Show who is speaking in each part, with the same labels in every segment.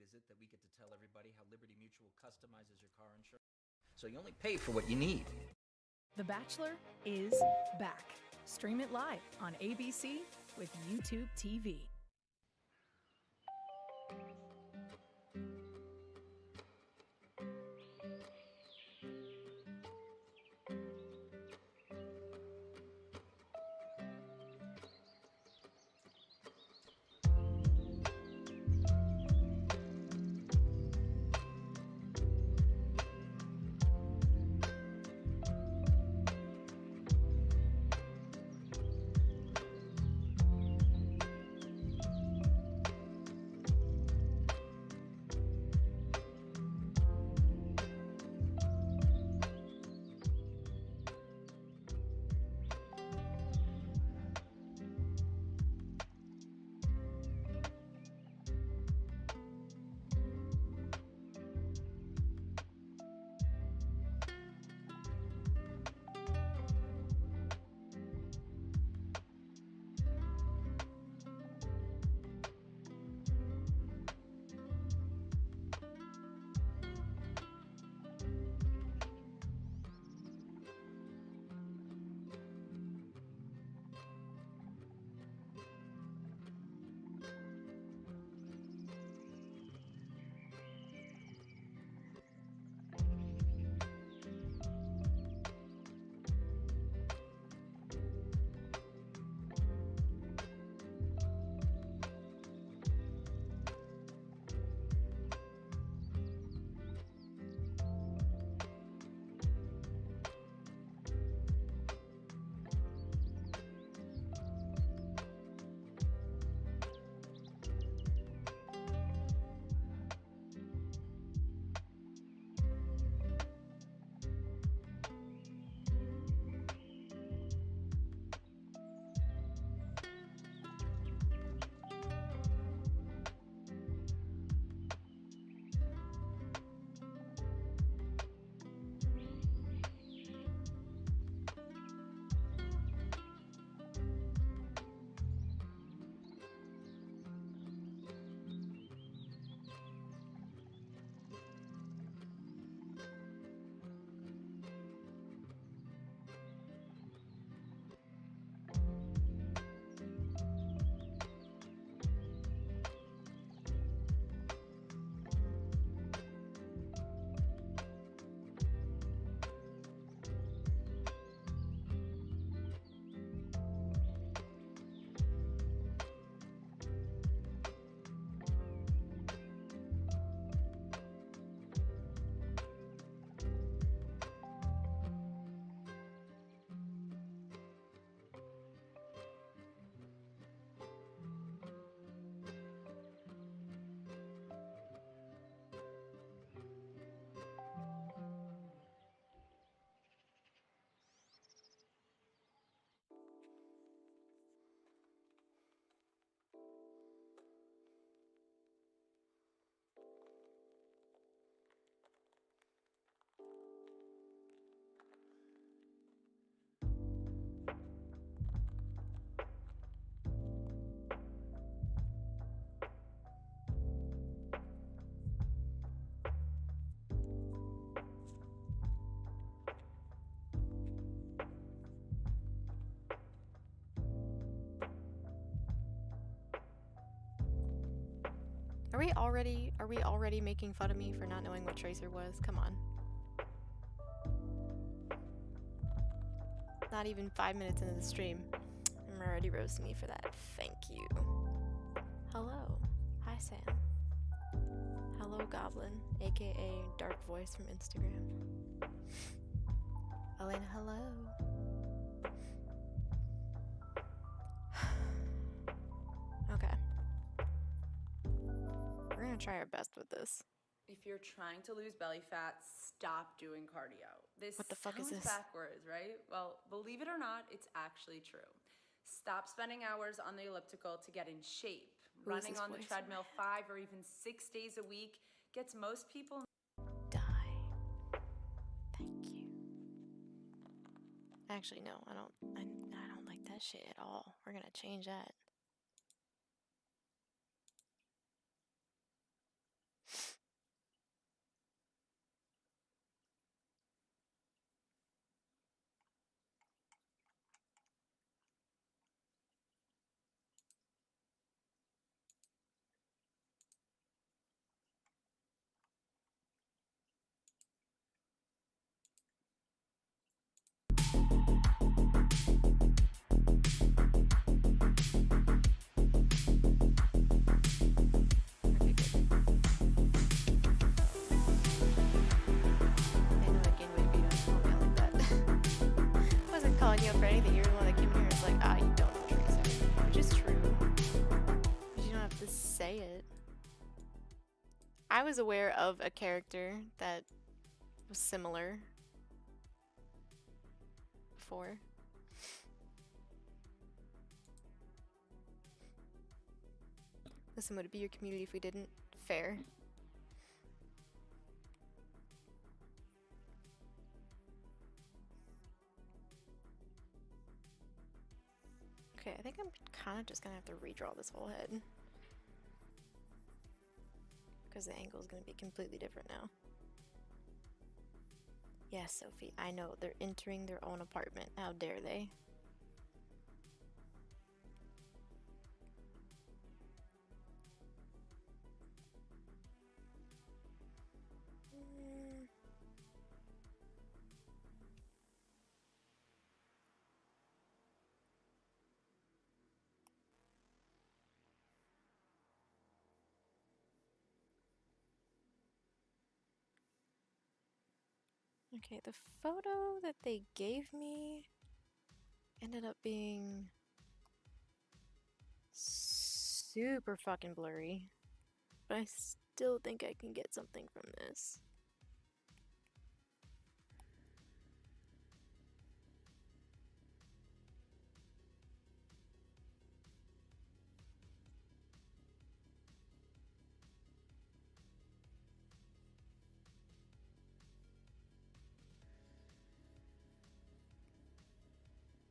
Speaker 1: visit that we get to tell everybody how Liberty Mutual customizes your car insurance, so you only pay for what you need.
Speaker 2: The Bachelor is back. Stream it live on ABC with YouTube TV.
Speaker 3: Are we already making fun of me for not knowing what Tracer was? Come on. Not even 5 minutes into the stream. I'm already roasting me for that. Thank you. Hello. Hi, Sam. Hello, Goblin, aka Dark Voice from Instagram. Elena, hello. Okay. We're gonna try our best with this.
Speaker 4: If you're trying to lose belly fat, stop doing cardio. This
Speaker 3: What the fuck is
Speaker 4: sounds
Speaker 3: this?
Speaker 4: backwards, right? Well, believe it or not, it's actually true. Stop spending hours on the elliptical to get in shape.
Speaker 3: Who is
Speaker 4: Running
Speaker 3: this
Speaker 4: on the
Speaker 3: voice?
Speaker 4: treadmill 5 or even 6 days a week gets most people.
Speaker 3: Die. Thank you. Actually, no, I don't like that shit at all. We're gonna change that. arguing for anything. You're the one that came here and was like, ah, you don't know Tracer. Which is true. But you don't have to say it. I was aware of a character that was similar before. Listen, would it be your community if we didn't? Fair. Okay, I think I'm kind of just gonna have to redraw this whole head. Because the angle is gonna be completely different now. Yes, Sophie, I know. They're entering their own apartment. How dare they? Okay, the photo that they gave me ended up being super fucking blurry. But I still think I can get something from this.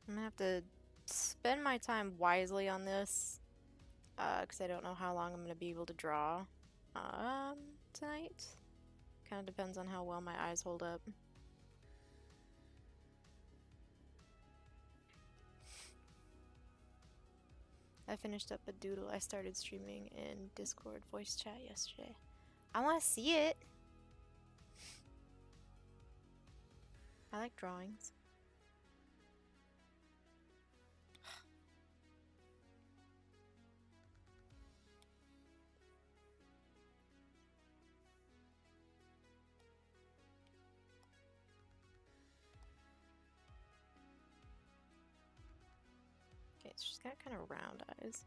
Speaker 3: I'm gonna have to spend my time wisely on this, because I don't know how long I'm gonna be able to draw tonight. Kind of depends on how well my eyes hold up. I finished up a doodle I started streaming in Discord voice chat yesterday. I want to see it! I like drawings. Okay, so she's got kind of round eyes.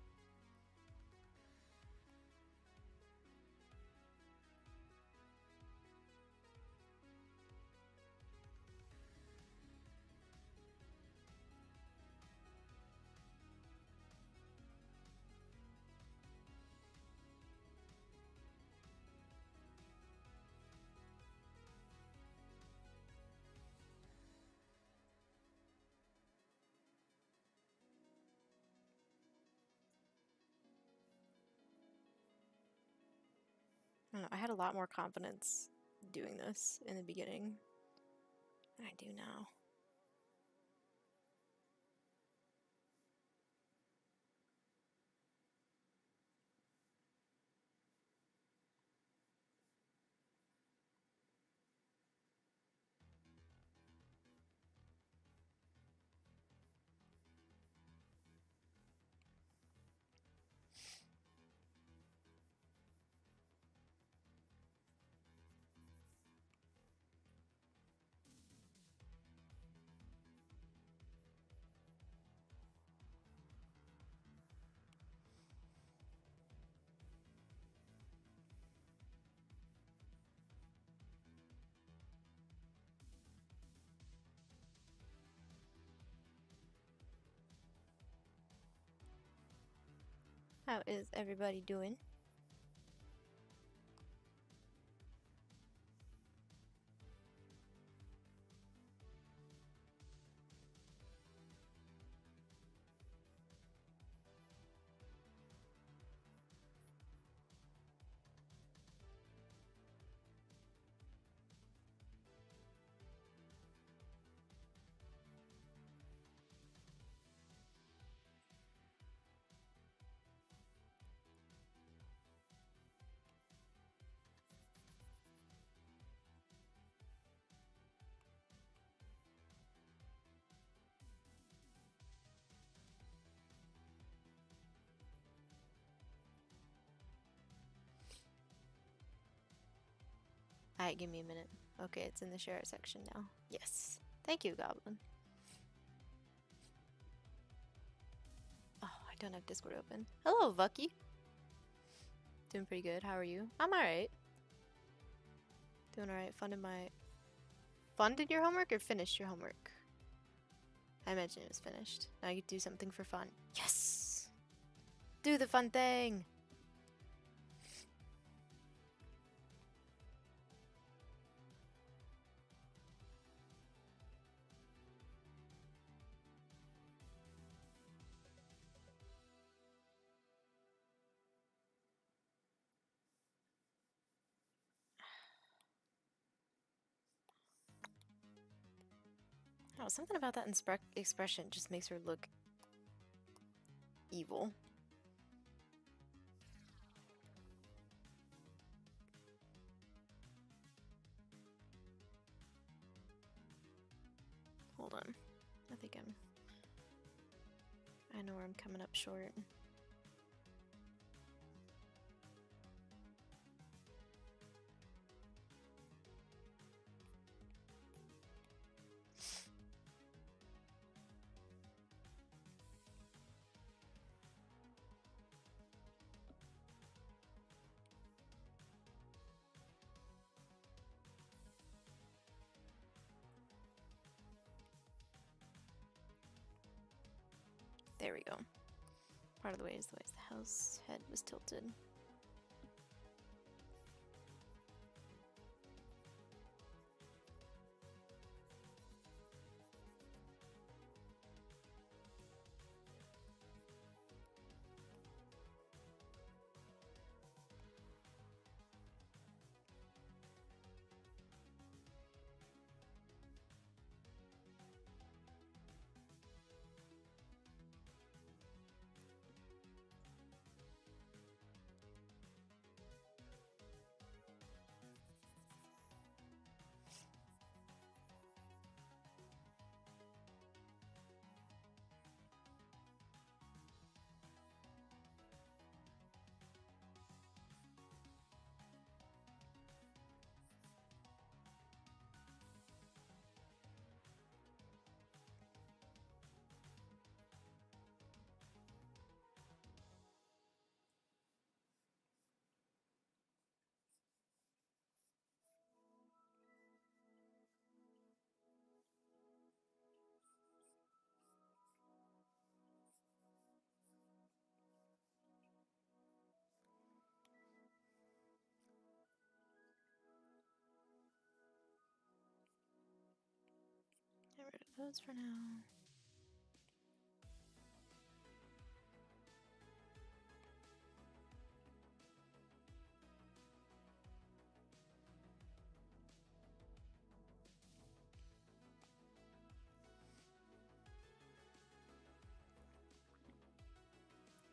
Speaker 3: I don't know, I had a lot more confidence doing this in the beginning than I do now. How is everybody doing? Alright, give me a minute. Okay, it's in the share section now. Yes. Thank you, Goblin. don't have Discord open. Hello, Vucky. Doing pretty good. How are you? I'm alright. Doing alright. Funded your homework or finished your homework? I imagine it was finished. Now you can do something for fun. Yes! Do the fun thing! Oh, something about that expression just makes her look evil. Hold on. I know where I'm coming up short. There we go. Part of the way is the way the house head was tilted. Get rid of those for now.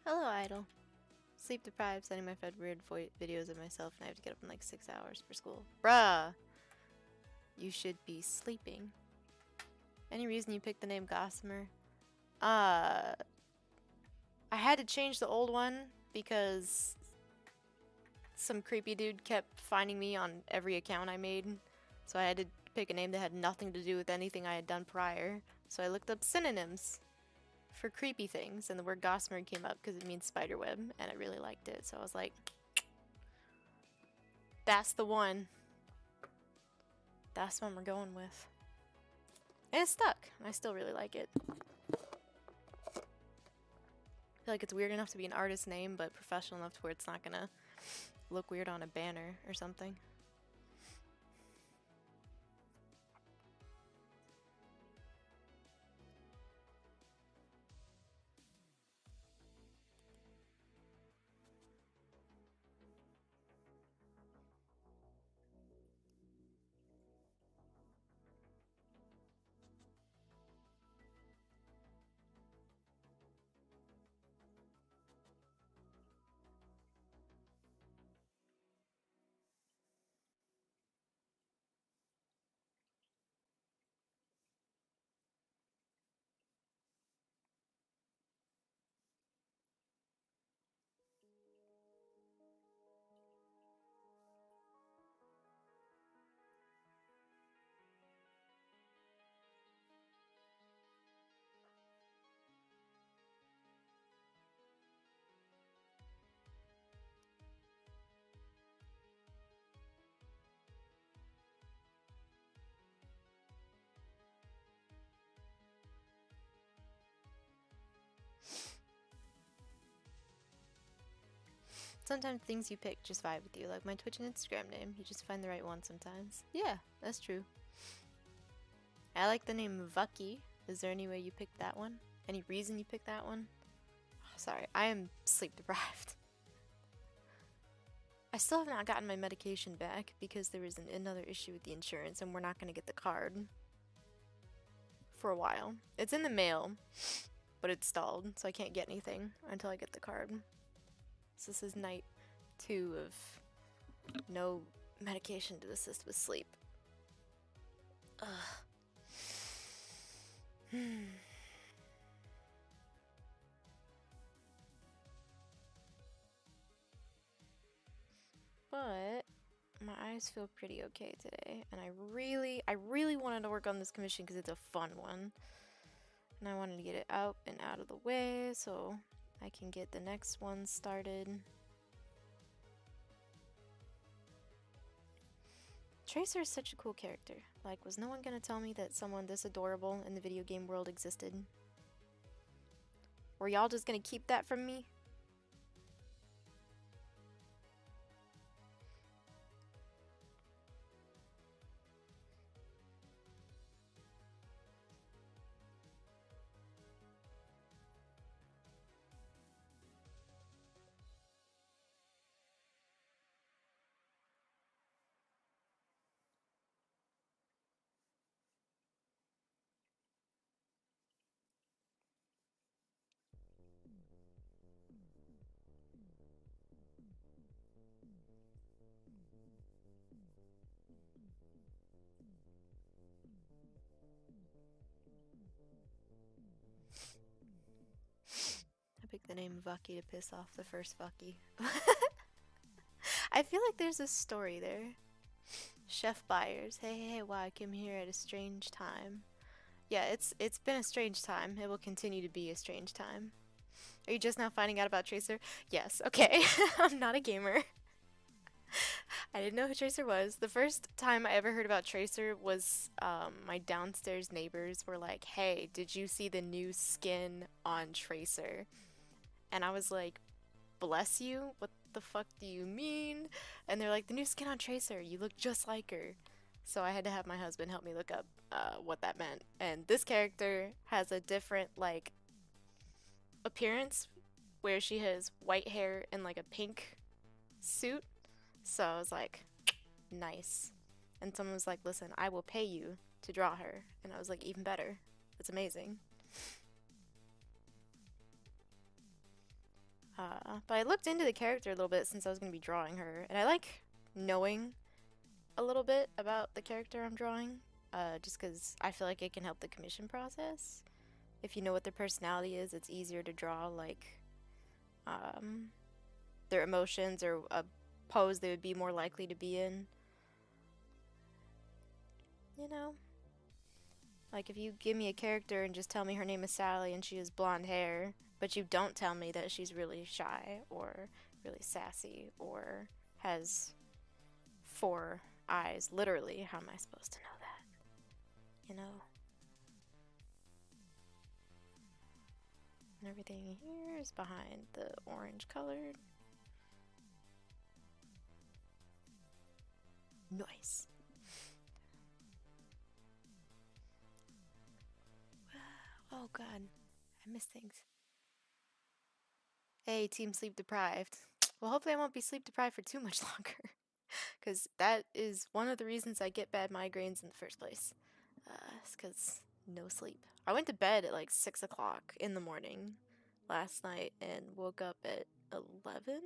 Speaker 3: Hello, Idol. Sleep deprived, sending my fed weird videos of myself, and I have to get up in like 6 hours for school. Bruh! You should be sleeping. Any reason you picked the name Gossamer? I had to change the old one because some creepy dude kept finding me on every account I made. So I had to pick a name that had nothing to do with anything I had done prior. So I looked up synonyms for creepy things, and the word gossamer came up because it means spiderweb, and I really liked it. So I was like, that's the one. That's the one we're going with. And it stuck. I still really like it. I feel like it's weird enough to be an artist name, but professional enough to where it's not gonna look weird on a banner or something. Sometimes things you pick just vibe with you, like my Twitch and Instagram name. You just find the right one sometimes. Yeah, that's true. I like the name Vucky. Is there any way you picked that one? Any reason you picked that one? Oh, sorry, I am sleep deprived. I still have not gotten my medication back because there was another issue with the insurance and we're not going to get the card for a while. It's in the mail, but it's stalled, so I can't get anything until I get the card. So this is night 2 of no medication to assist with sleep. Ugh. But my eyes feel pretty okay today, and I really wanted to work on this commission because it's a fun one, and I wanted to get it out and out of the way so I can get the next one started. Tracer is such a cool character. Like, was no one gonna tell me that someone this adorable in the video game world existed? Were y'all just gonna keep that from me? I picked the name Vucky to piss off the first Vucky. I feel like there's a story there. Chef Byers. Hey, wow, I came here at a strange time. Yeah, it's been a strange time. It will continue to be a strange time. Are you just now finding out about Tracer? Yes, okay. I'm not a gamer. I didn't know who Tracer was. The first time I ever heard about Tracer was my downstairs neighbors were like, hey, did you see the new skin on Tracer? And I was like, bless you? What the fuck do you mean? And they're like, the new skin on Tracer, you look just like her. So I had to have my husband help me look up what that meant. And this character has a different, like, appearance where she has white hair and, like, a pink suit. So I was like, nice. And someone was like, listen, I will pay you to draw her. And I was like, even better. That's amazing. But I looked into the character a little bit since I was going to be drawing her. And I like knowing a little bit about the character I'm drawing. Just because I feel like it can help the commission process. If you know what their personality is, it's easier to draw, like, their emotions or a pose they would be more likely to be in. You know? Like, if you give me a character and just tell me her name is Sally and she has blonde hair, but you don't tell me that she's really shy or really sassy or has 4 eyes, literally, how am I supposed to know that? You know? And everything here is behind the orange colored. Nice. Oh god, I miss things. Hey, team sleep deprived. Well, hopefully I won't be sleep deprived for too much longer. Because that is one of the reasons I get bad migraines in the first place. It's because no sleep. I went to bed at like 6 o'clock in the morning last night and woke up at 11.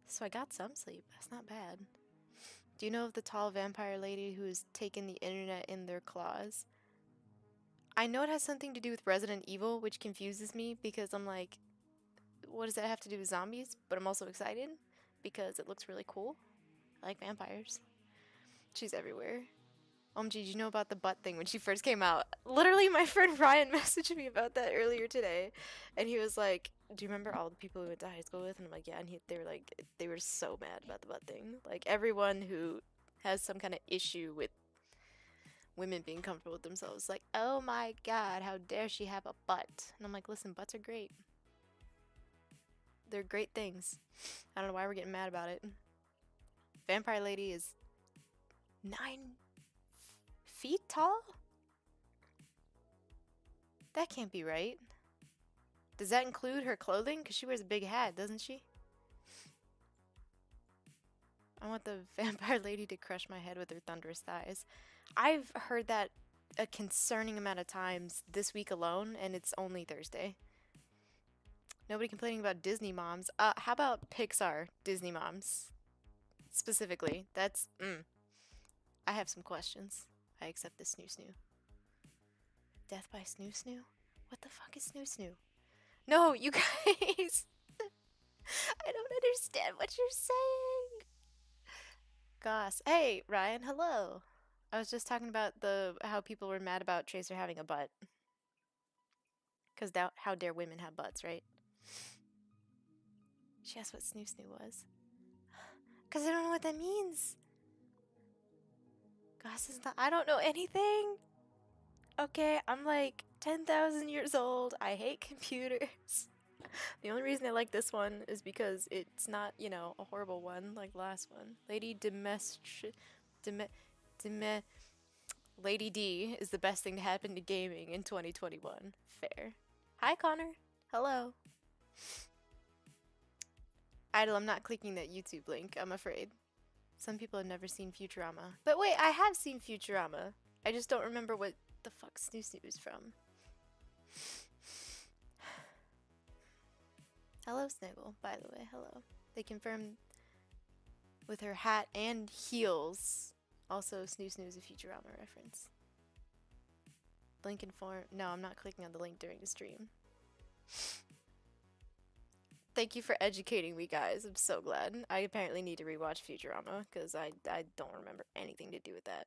Speaker 3: So I got some sleep. That's not bad. Do you know of the tall vampire lady who's taken the internet in their claws? I know it has something to do with Resident Evil, which confuses me because I'm like, what does that have to do with zombies? But I'm also excited because it looks really cool. I like vampires. She's everywhere. OMG, did you know about the butt thing when she first came out? Literally, my friend Ryan messaged me about that earlier today. And he was like, do you remember all the people we went to high school with? And I'm like, yeah. And they were like, they were so mad about the butt thing. Like, everyone who has some kind of issue with women being comfortable with themselves, like, oh my god, how dare she have a butt? And I'm like, listen, butts are great. They're great things. I don't know why we're getting mad about it. Vampire Lady is 9 feet tall? That can't be right. Does that include her clothing? Because she wears a big hat, doesn't she? I want the Vampire Lady to crush my head with her thunderous thighs. I've heard that a concerning amount of times this week alone, and it's only Thursday. Nobody complaining about Disney moms. How about Pixar Disney moms? Specifically, that's, I have some questions. I accept the snoo snoo. Death by snoo snoo? What the fuck is snoo snoo? No, you guys! I don't understand what you're saying! Goss. Hey, Ryan, hello! I was just talking about how people were mad about Tracer having a butt. Because how dare women have butts, right? She asked what snoo snoo was. Because I don't know what that means. Goss is not. I don't know anything. Okay, I'm like 10,000 years old. I hate computers. The only reason I like this one is because it's not, you know, a horrible one like the last one. Lady D is the best thing to happen to gaming in 2021. Fair. Hi, Connor. Hello. Idle, I'm not clicking that YouTube link, I'm afraid. Some people have never seen Futurama. But wait, I have seen Futurama. I just don't remember what the fuck Snoo Snoo is from. Hello, Sniggle, by the way, hello. They confirmed with her hat and heels. Also, Snoo Snoo is a Futurama reference. Link in form. No, I'm not clicking on the link during the stream. Thank you for educating me, guys. I'm so glad. I apparently need to rewatch Futurama because I don't remember anything to do with that.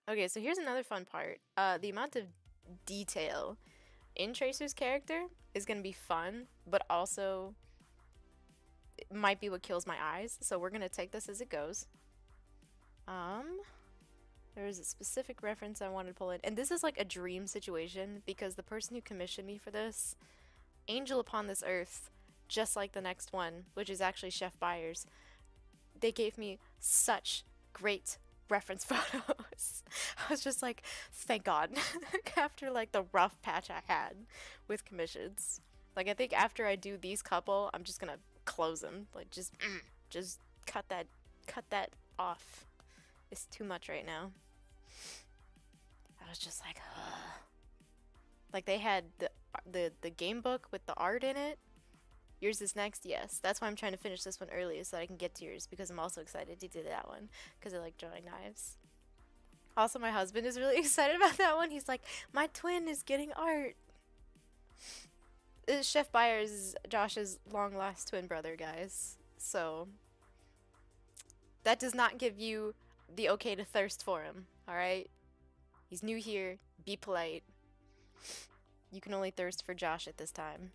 Speaker 3: Okay, so here's another fun part. The amount of detail in Tracer's character is going to be fun, but also it might be what kills my eyes. So we're going to take this as it goes. There is a specific reference I wanted to pull in. And this is like a dream situation because the person who commissioned me for this, Angel Upon This Earth, just like the next one, which is actually Chef Byers, they gave me such great reference photos. I was just like, thank God. After like the rough patch I had with commissions. Like I think after I do these couple, I'm just gonna close them. Like just cut that off. It's too much right now. I was just like, ugh. Like they had the game book with the art in it. Yours is next, yes. That's why I'm trying to finish this one early so that I can get to yours because I'm also excited to do that one because I like drawing knives. Also, my husband is really excited about that one. He's like, my twin is getting art. Chef Byers is Josh's long lost twin brother, guys. So that does not give you the okay to thirst for him, alright? He's new here. Be polite. You can only thirst for Josh at this time.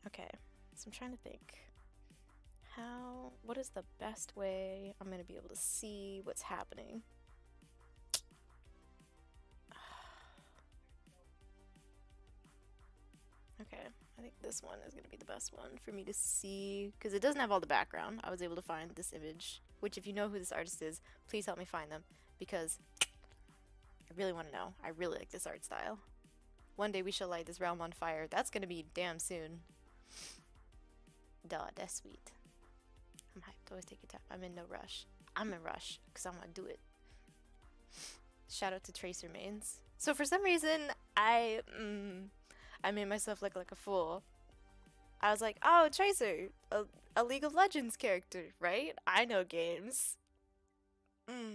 Speaker 3: Okay, so I'm trying to think. What is the best way I'm gonna be able to see what's happening? Okay, I think this one is gonna be the best one for me to see, because it doesn't have all the background. I was able to find this image, which if you know who this artist is, please help me find them, because I really want to know. I really like this art style. One day we shall light this realm on fire. That's gonna be damn soon. Duh, that's sweet. I'm hyped. Always take your time. I'm in no rush. I'm in rush because I'm gonna do it. Shout out to Tracer mains. So for some reason, I made myself look like a fool. I was like, oh, Tracer, a League of Legends character, right? I know games. I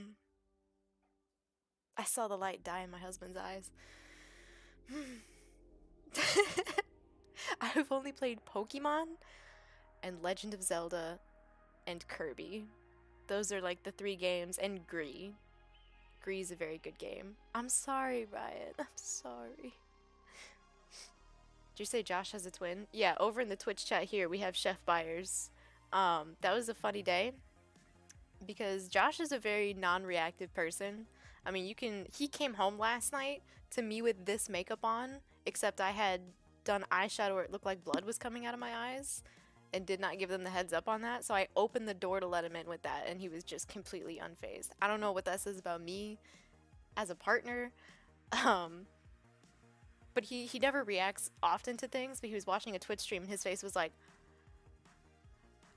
Speaker 3: saw the light die in my husband's eyes. I've only played Pokemon and Legend of Zelda and Kirby. Those are like the 3 games, and Gree. Gree is a very good game. I'm sorry, Ryan. I'm sorry. Did you say Josh has a twin? Yeah, over in the Twitch chat here, we have Chef Byers. That was a funny day because Josh is a very non-reactive person. I mean, he came home last night to me with this makeup on, except I had done eyeshadow where it looked like blood was coming out of my eyes and did not give them the heads up on that. So I opened the door to let him in with that, and he was just completely unfazed. I don't know what that says about me as a partner. But he never reacts often to things, but he was watching a Twitch stream and his face was like,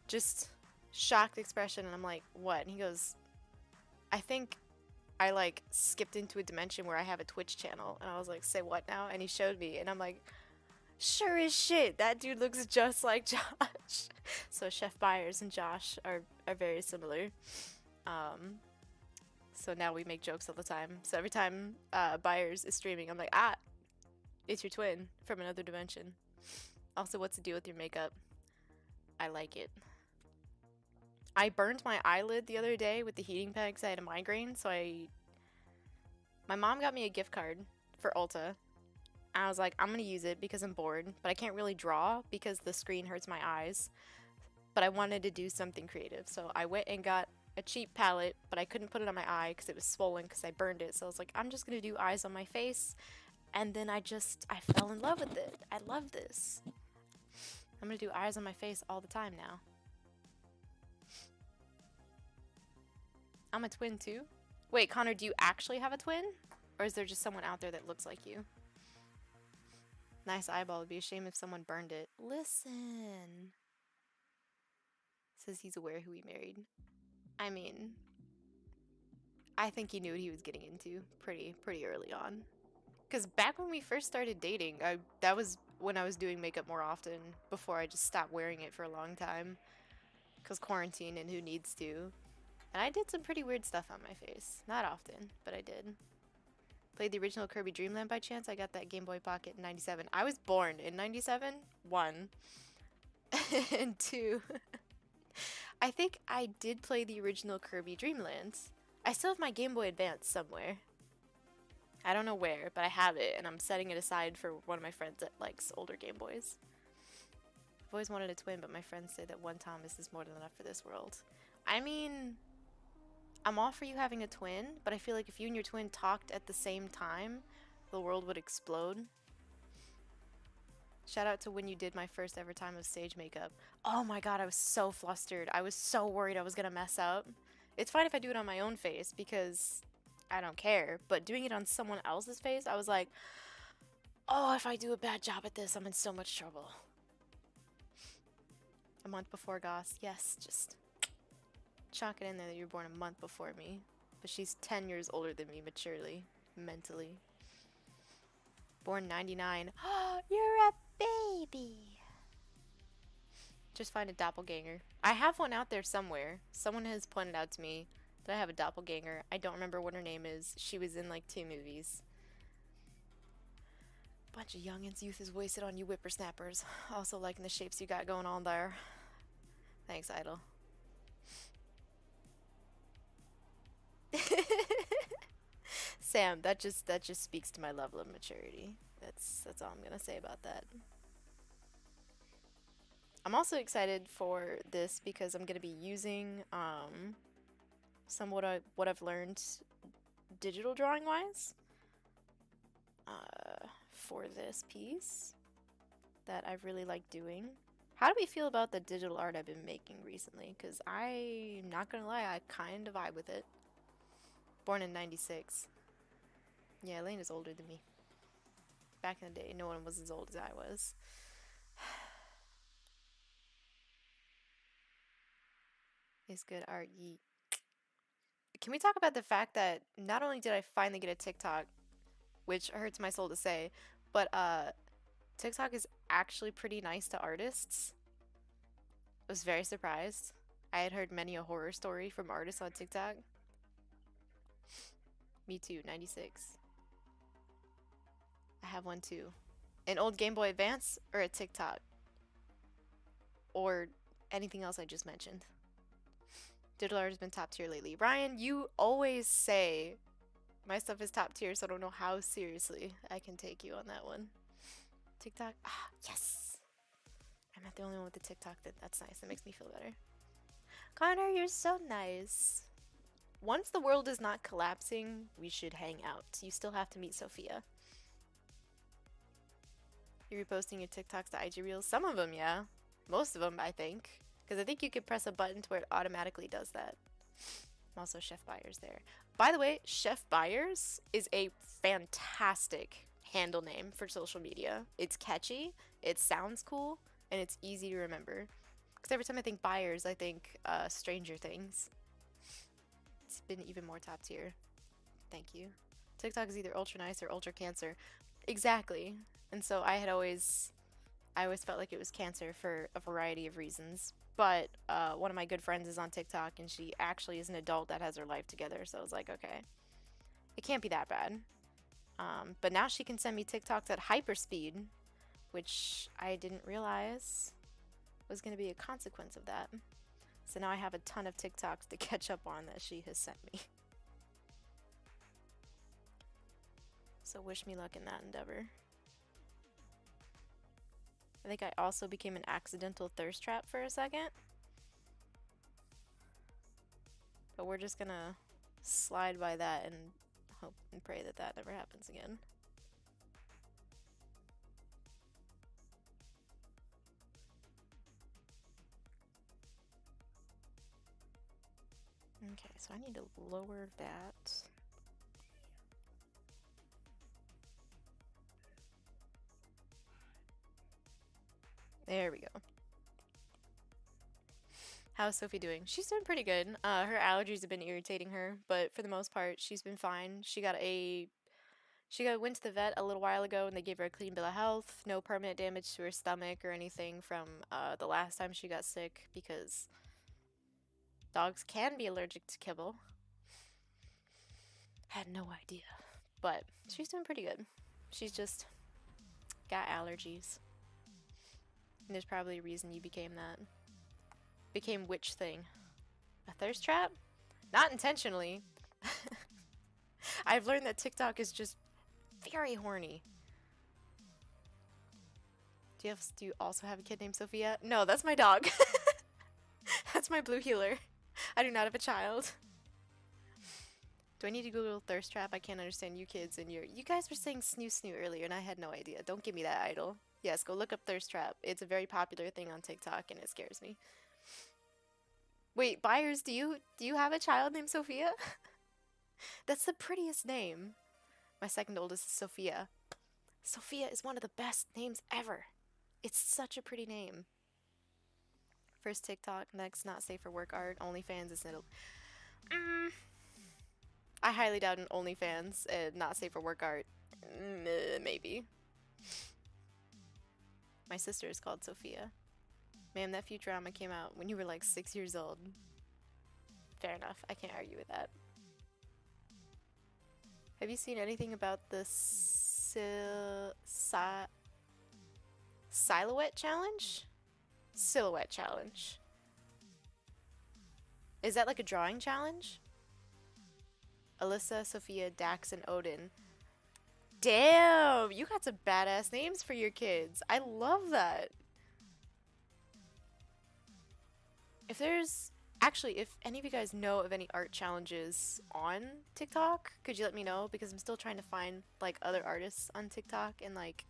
Speaker 3: just shocked expression, and I'm like, what? And he goes, I think I like skipped into a dimension where I have a Twitch channel. And I was like, say what now? And he showed me, and I'm like, sure as shit, that dude looks just like Josh. So Chef Byers and Josh are very similar. So now we make jokes all the time. So every time Byers is streaming, I'm like, it's your twin from another dimension. Also, what's the deal with your makeup? I like it. I burned my eyelid the other day with the heating pad because I had a migraine, so my mom got me a gift card for Ulta. I was like, I'm gonna use it because I'm bored, but I can't really draw because the screen hurts my eyes. But I wanted to do something creative, so I went and got a cheap palette, but I couldn't put it on my eye because it was swollen because I burned it. So I was like, I'm just gonna do eyes on my face, and then I fell in love with it. I love this. I'm gonna do eyes on my face all the time now. I'm a twin too? Wait, Connor, do you actually have a twin? Or is there just someone out there that looks like you? Nice eyeball. It'd be a shame if someone burned it. Listen. Says he's aware who he married. I mean, I think he knew what he was getting into pretty early on. Because back when we first started dating, that was when I was doing makeup more often, before I just stopped wearing it for a long time. Because quarantine and who needs to. And I did some pretty weird stuff on my face. Not often, but I did. Played the original Kirby Dream Land by chance. I got that Game Boy Pocket in 97. I was born in 97, 1. And 2. I think I did play the original Kirby Dream Land. I still have my Game Boy Advance somewhere. I don't know where, but I have it, and I'm setting it aside for one of my friends that likes older Game Boys. I've always wanted a twin, but my friends say that one Thomas is more than enough for this world. I mean, I'm all for you having a twin, but I feel like if you and your twin talked at the same time, the world would explode. Shout out to when you did my first ever time of stage makeup. Oh my god, I was so flustered. I was so worried I was gonna mess up. It's fine if I do it on my own face because I don't care, but doing it on someone else's face, I was like, oh, if I do a bad job at this, I'm in so much trouble. A month before Goss. Yes, just chalk it in there that you were born a month before me. But she's 10 years older than me maturely, mentally. Born 99. Oh, you're a baby. Just find a doppelganger. I have one out there somewhere. Someone has pointed out to me that I have a doppelganger. I don't remember what her name is. She was in like 2 movies. Bunch of youngins. Youth is wasted on you whippersnappers. Also liking the shapes you got going on there. Thanks, Idol. Sam, that just speaks to my level of maturity. That's all I'm gonna say about that. I'm also excited for this because I'm gonna be using some what I've learned digital drawing wise for this piece that I really like doing. How do we feel about the digital art I've been making recently? Because I'm not gonna lie, I kind of vibe with it. Born in 96. Yeah, Elaine is older than me. Back in the day, no one was as old as I was. It's good art, yeet. Can we talk about the fact that not only did I finally get a TikTok, which hurts my soul to say, but TikTok is actually pretty nice to artists. I was very surprised. I had heard many a horror story from artists on TikTok. Me too, 96. I have one too. An old Game Boy Advance or a TikTok? Or anything else I just mentioned. Digital art has been top tier lately. Ryan, you always say my stuff is top tier, so I don't know how seriously I can take you on that one. TikTok? Ah, yes! I'm not the only one with the TikTok. That's nice. That makes me feel better. Connor, you're so nice. once the world is not collapsing, we should hang out. You still have to meet Sophia. You're reposting your TikToks to IG Reels? Some of them, yeah. Most of them, I think. Because I think you could press a button to where it automatically does that. I'm also Chef Byers there. By the way, Chef Byers is a fantastic handle name for social media. It's catchy, it sounds cool, and it's easy to remember. Because every time I think Byers, I think Stranger Things. It's been even more top tier. Thank you. TikTok is either ultra nice or ultra cancer. Exactly. And so I always felt like it was cancer for a variety of reasons. But one of my good friends is on TikTok, and she actually is an adult that has her life together. So I was like, okay, it can't be that bad. But now she can send me TikToks at hyperspeed, which I didn't realize was going to be a consequence of that. So now I have a ton of TikToks to catch up on that she has sent me. So wish me luck in that endeavor. I think I also became an accidental thirst trap for a second. But we're just gonna slide by that and hope and pray that that never happens again. Okay, so I need to lower that. There we go. How's Sophie doing? She's doing pretty good. Her allergies have been irritating her, but for the most part, she's been fine. Went to the vet a little while ago, and they gave her a clean bill of health. No permanent damage to her stomach or anything from the last time she got sick, because dogs can be allergic to kibble. Had no idea, but she's doing pretty good. She's just got allergies. And there's probably a reason you became that. Became which thing? A thirst trap? Not intentionally. I've learned that TikTok is just very horny. Do you also have a kid named Sophia? No, that's my dog. That's my blue healer. I do not have a child. Do I need to Google thirst trap? I can't understand you kids and you guys were saying snoo snoo earlier and I had no idea. Don't give me that idol. Yes, go look up thirst trap. It's a very popular thing on TikTok and it scares me. Wait, Byers, do you have a child named Sophia? That's the prettiest name. My second oldest is Sophia. Sophia is one of the best names ever. It's such a pretty name. First TikTok, next not safe for work art, OnlyFans is I highly doubt an OnlyFans and not safe for work art. Maybe. My sister is called Sophia. Ma'am, that Futurama came out when you were like 6 years old. Fair enough. I can't argue with that. Have you seen anything about the Silhouette Challenge? Silhouette Challenge. Is that like a drawing challenge? Alyssa, Sophia, Dax, and Odin. Damn! You got some badass names for your kids. I love that. If any of you guys know of any art challenges on TikTok, could you let me know? Because I'm still trying to find like other artists on TikTok and like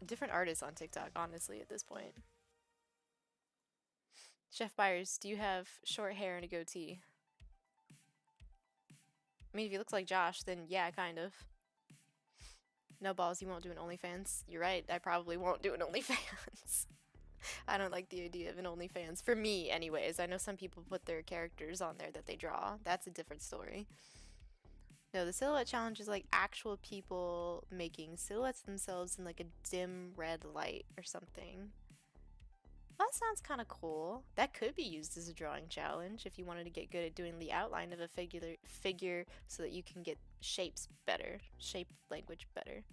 Speaker 3: different artists on TikTok, honestly, at this point. Chef Byers, do you have short hair and a goatee? I mean, if you look like Josh, then yeah, kind of. No balls, you won't do an OnlyFans. You're right, I probably won't do an OnlyFans. I don't like the idea of an OnlyFans. For me, anyways. I know some people put their characters on there that they draw. That's a different story. No, the silhouette challenge is like actual people making silhouettes themselves in like a dim red light or something. That sounds kind of cool. That could be used as a drawing challenge if you wanted to get good at doing the outline of a figure so that you can get shapes better. Shape language better.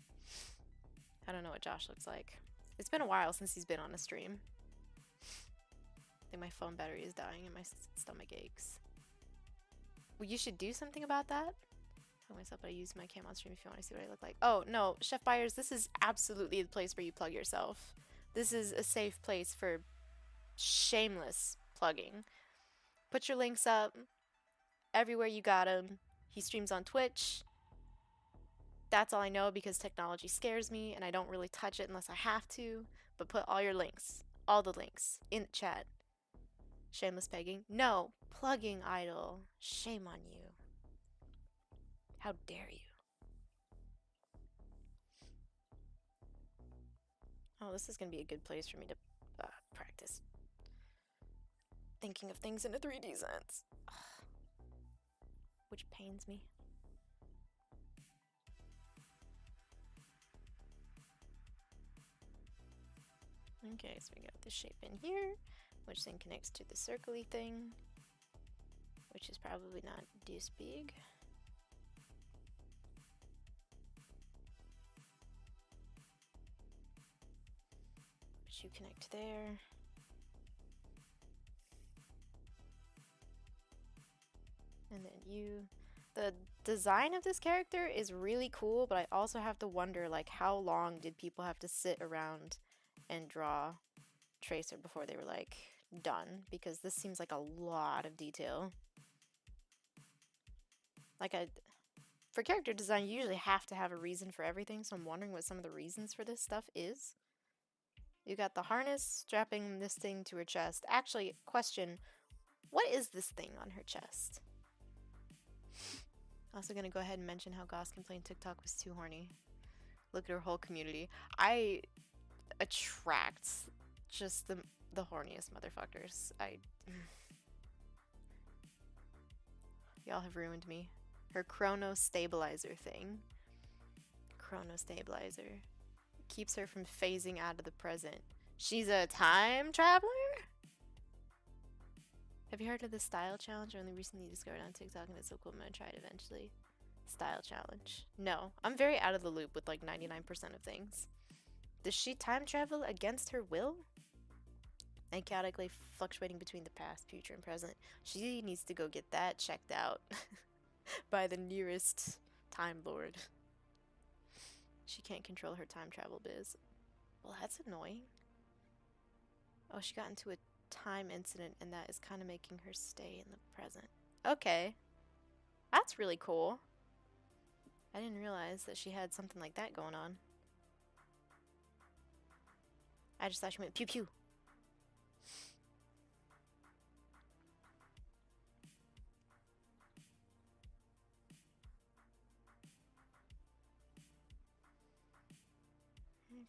Speaker 3: I don't know what Josh looks like. It's been a while since he's been on a stream. I think my phone battery is dying and my stomach aches. Well, you should do something about that. Tell myself I use my cam on stream if you want to see what I look like. Oh, no, Chef Byers, this is absolutely the place where you plug yourself. This is a safe place for shameless plugging. Put your links up everywhere you got them. He streams on Twitch. That's all I know because technology scares me and I don't really touch it unless I have to. But put all your links, all the links, in the chat. Shameless pegging? No, plugging idol. Shame on you. How dare you? Oh, this is going to be a good place for me to practice thinking of things in a 3D sense. Which pains me. Okay, so we got this shape in here, which then connects to the circly thing, which is probably not this big. Which you connect there. And then you. The design of this character is really cool, but I also have to wonder, like, how long did people have to sit around and draw Tracer before they were, like, done? Because this seems like a lot of detail. Like, for character design, you usually have to have a reason for everything, so I'm wondering what some of the reasons for this stuff is. You got the harness strapping this thing to her chest. Actually, question, what is this thing on her chest? Also gonna go ahead and mention how Goss complained TikTok was too horny. Look at her whole community. I attract just the horniest motherfuckers. Y'all have ruined me. Her chrono stabilizer thing. Chrono stabilizer. Keeps her from phasing out of the present. She's a time traveler? Have you heard of the style challenge? I only recently discovered on TikTok and it's so cool. I'm gonna try it eventually. Style challenge. No, I'm very out of the loop with like 99% of things. Does she time travel against her will? And chaotically fluctuating between the past, future, and present. She needs to go get that checked out by the nearest Time Lord. She can't control her time travel biz. Well, that's annoying. Oh, she got into a time incident and that is kind of making her stay in the present. Okay. That's really cool. I didn't realize that she had something like that going on. I just thought she went pew pew.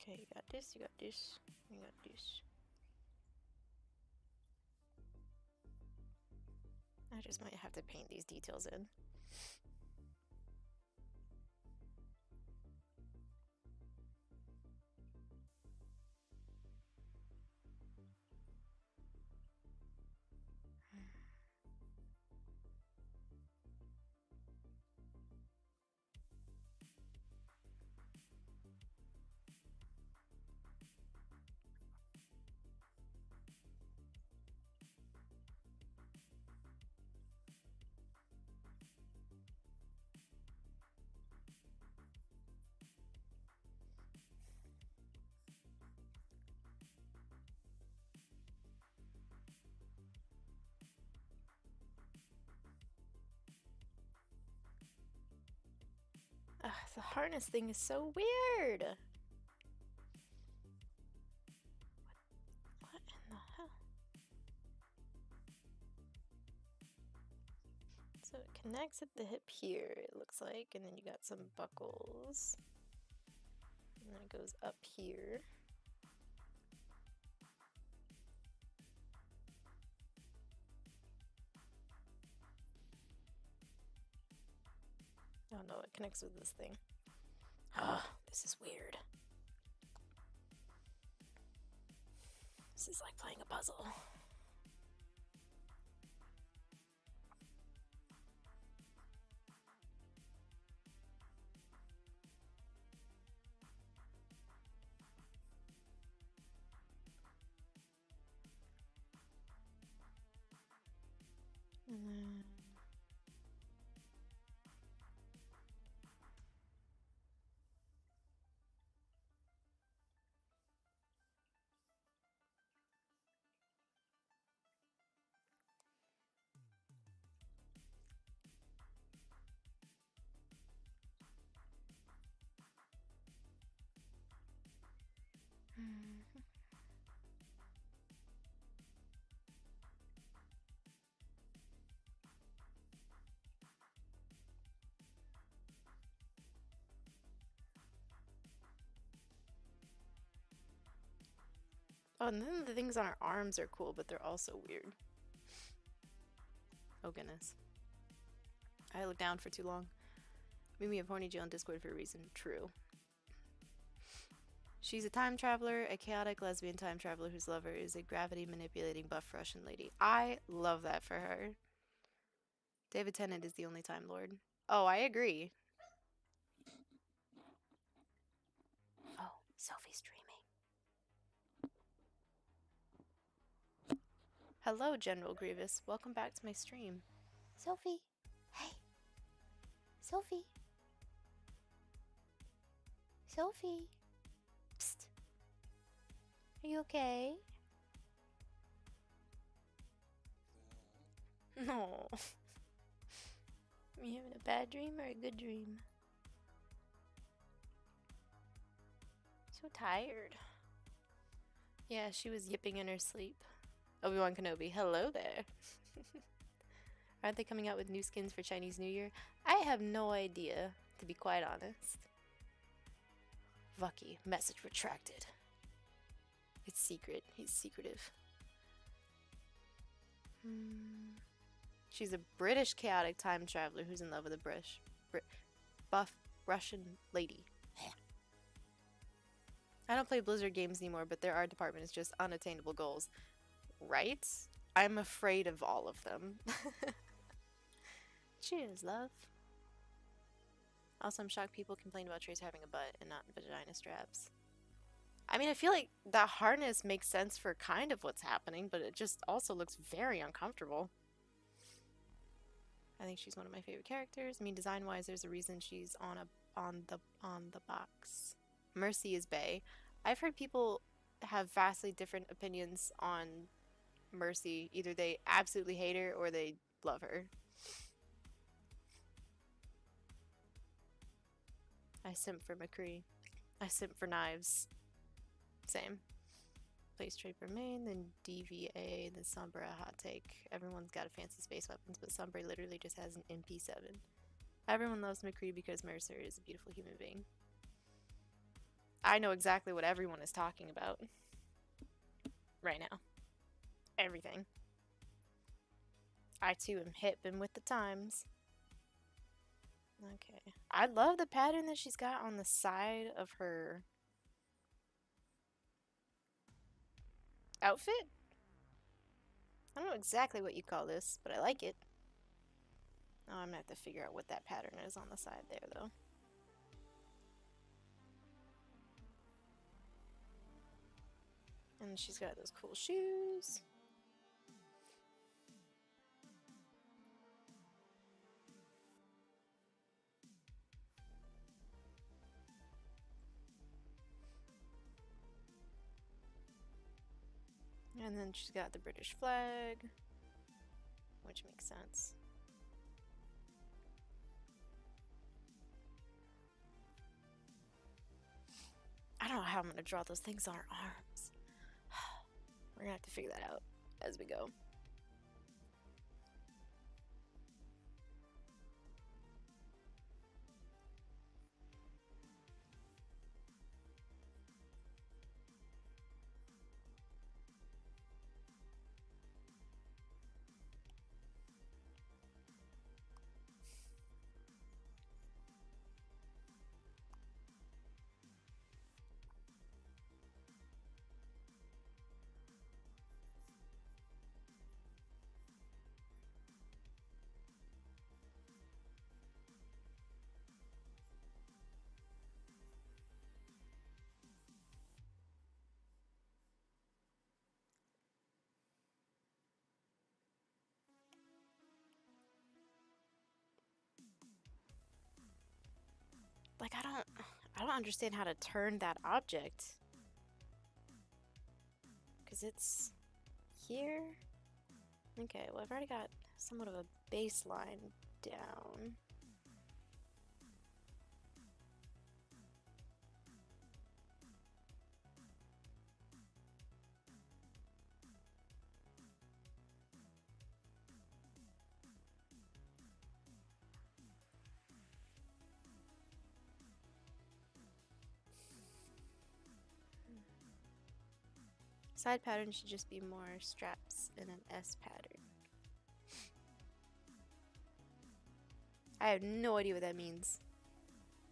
Speaker 3: Okay, you got this, you got this, you got this. I just might have to paint these details in. Ugh, the harness thing is so weird. What in the hell? So it connects at the hip here, it looks like, and then you got some buckles. And then it goes up here. Oh no, it connects with this thing. Ah, this is weird. This is like playing a puzzle. And then Oh, and then the things on her arms are cool, but they're also weird. Oh, goodness. I looked down for too long. Made me a horny Jill on Discord for a reason. True. She's a time traveler, a chaotic lesbian time traveler whose lover is a gravity-manipulating buff Russian lady. I love that for her. David Tennant is the only Time Lord. Oh, I agree. Oh, Sophie's dreaming. Hello, General Grievous. Welcome back to my stream. Sophie. Hey. Sophie. Sophie. Psst. Are you okay? No. Are you having a bad dream or a good dream? So tired. Yeah, she was yipping in her sleep. Obi-Wan Kenobi, hello there. Aren't they coming out with new skins for Chinese New Year? I have no idea, to be quite honest. Vucky, message retracted. It's secret. He's secretive. She's a British chaotic time traveler who's in love with a buff Russian lady. I don't play Blizzard games anymore, but their art department is just unattainable goals. Right? I'm afraid of all of them. Cheers, love. Also, I'm shocked people complain about Tracer having a butt and not vagina straps. I mean, I feel like that harness makes sense for kind of what's happening, but it just also looks very uncomfortable. I think she's one of my favorite characters. I mean, design-wise, there's a reason she's on the box. Mercy is bae. I've heard people have vastly different opinions on Mercy. Either they absolutely hate her or they love her. I simp for McCree. I simp for knives. Same. Place Traper main, then DVA, then Sombra hot take. Everyone's got a fancy space weapons, but Sombra literally just has an MP7. Everyone loves McCree because Mercer is a beautiful human being. I know exactly what everyone is talking about. Right now. Everything. I too am hip and with the times. Okay. I love the pattern that she's got on the side of her outfit. I don't know exactly what you call this, but I like it. Oh, I'm gonna have to figure out what that pattern is on the side there, though. And she's got those cool shoes. And then she's got the British flag, which makes sense. I don't know how I'm going to draw those things on her arms. We're going to have to figure that out as we go. Like, I don't understand how to turn that object. Because it's here. Okay, well, I've already got somewhat of a baseline down. Side pattern should just be more straps in an S pattern. I have no idea what that means.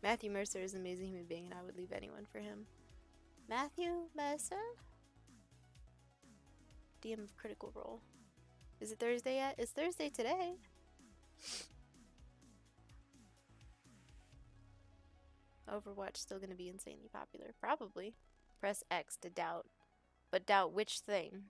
Speaker 3: Matthew Mercer is an amazing human being, and I would leave anyone for him. Matthew Mercer? DM of Critical Role. Is it Thursday yet? It's Thursday today. Overwatch still gonna be insanely popular. Probably. Press X to doubt. But doubt which thing?